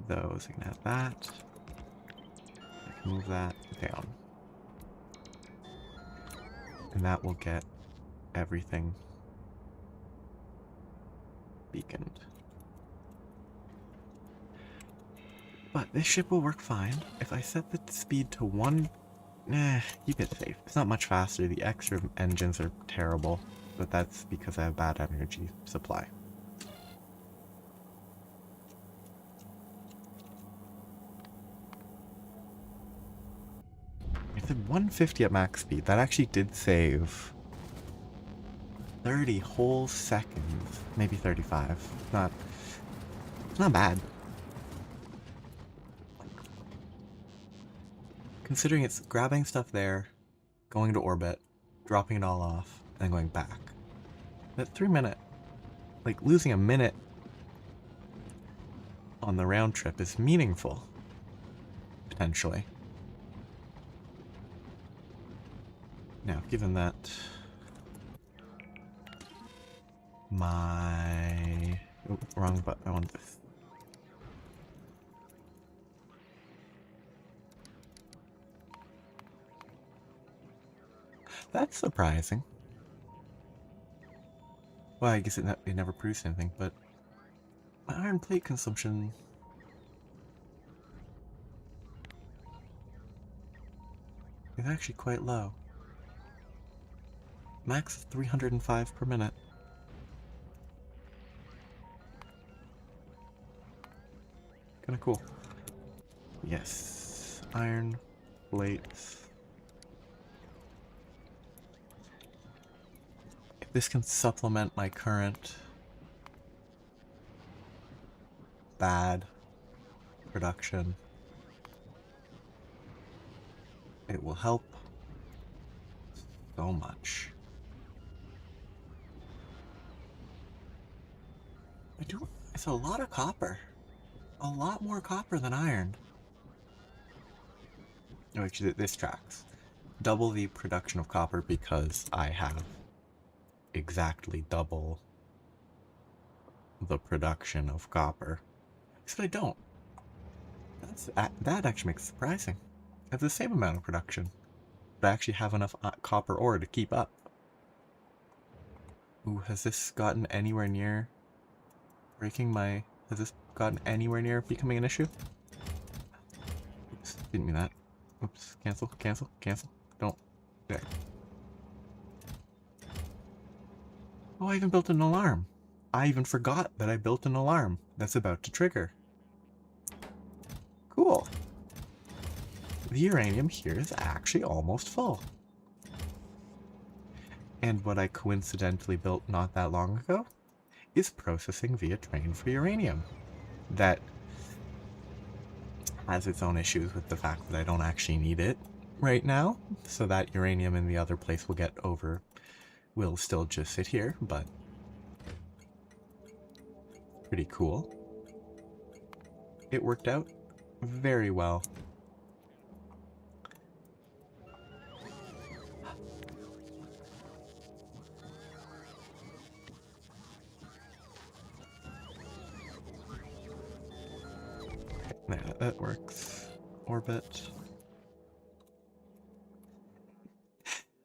those, I can have that. I can move that down. And that will get everything beaconed. But this ship will work fine. If I set the speed to 1... keep it safe. It's not much faster. The extra engines are terrible. But that's because I have bad energy supply. The 150 at max speed, that actually did save 30 whole seconds. Maybe 35. It's not bad. Considering it's grabbing stuff there, going to orbit, dropping it all off, and then going back. That 3-minute, like losing a minute on the round trip is meaningful, potentially. Now, given that my... Oh, wrong button, I want this. That's surprising. Well, I guess it never produced anything, but my iron plate consumption is actually quite low. Max of 305 per minute. Kinda cool. Yes. Iron plates. If this can supplement my current bad production, it will help so much. It's a lot of copper. A lot more copper than iron. Oh, actually, this tracks. Double the production of copper because I have exactly double the production of copper. Except I don't. That actually makes it surprising. I have the same amount of production, but I actually have enough copper ore to keep up. Ooh, has this gotten anywhere near breaking my... Has this gotten anywhere near becoming an issue? Oops, didn't mean that. Oops, cancel, cancel, cancel. Don't. There. Oh, I even built an alarm. I even forgot that I built an alarm that's about to trigger. Cool. The uranium here is actually almost full. And what I coincidentally built not that long ago is processing via train for uranium. That has its own issues with the fact that I don't actually need it right now, so that uranium in the other place will still just sit here, but pretty cool. It worked out very well. Yeah, that works. Orbit.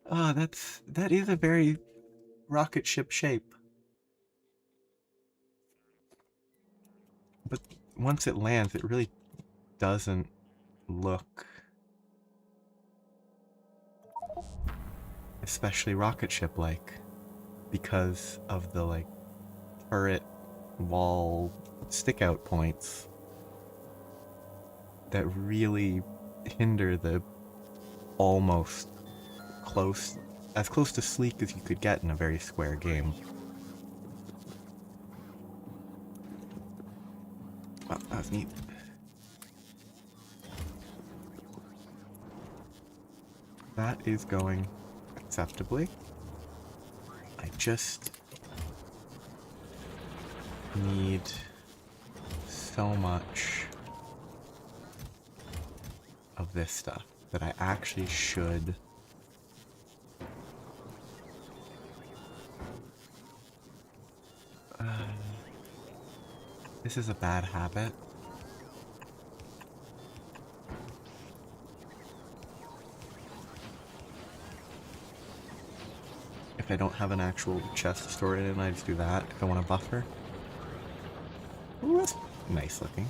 Ah, that is a very rocket ship shape. But once it lands, it really doesn't look especially rocket ship-like because of the like turret wall stick-out points that really hinder the almost as close to sleek as you could get in a very square game. Wow, that was neat. That is going acceptably. I just need so much of this stuff that I actually should this is a bad habit. If I don't have an actual chest to store it in, I just do that if I want to buffer. Ooh, that's nice looking.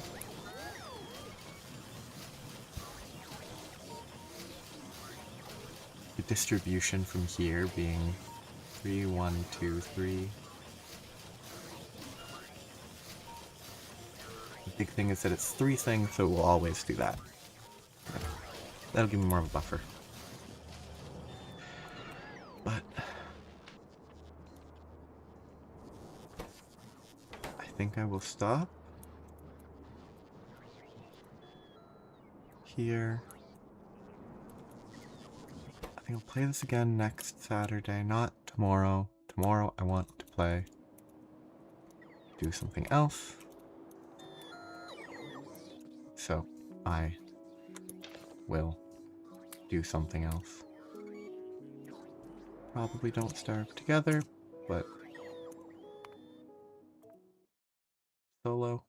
The distribution from here being 3, 1, 2, 3. The big thing is that it's 3 things, so it will always do that. That'll give me more of a buffer. But I think I will stop here. I think I'll play this again next Saturday, not tomorrow. Tomorrow I want to do something else. So I will do something else. Probably Don't Starve together, but solo.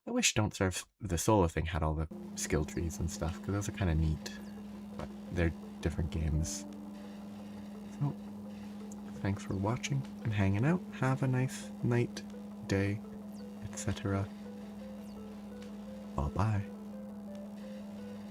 I wish Don't Starve, the solo thing, had all the skill trees and stuff, because those are kind of neat. But they're different games. So, thanks for watching and hanging out. Have a nice night, day, etc. Bye-bye.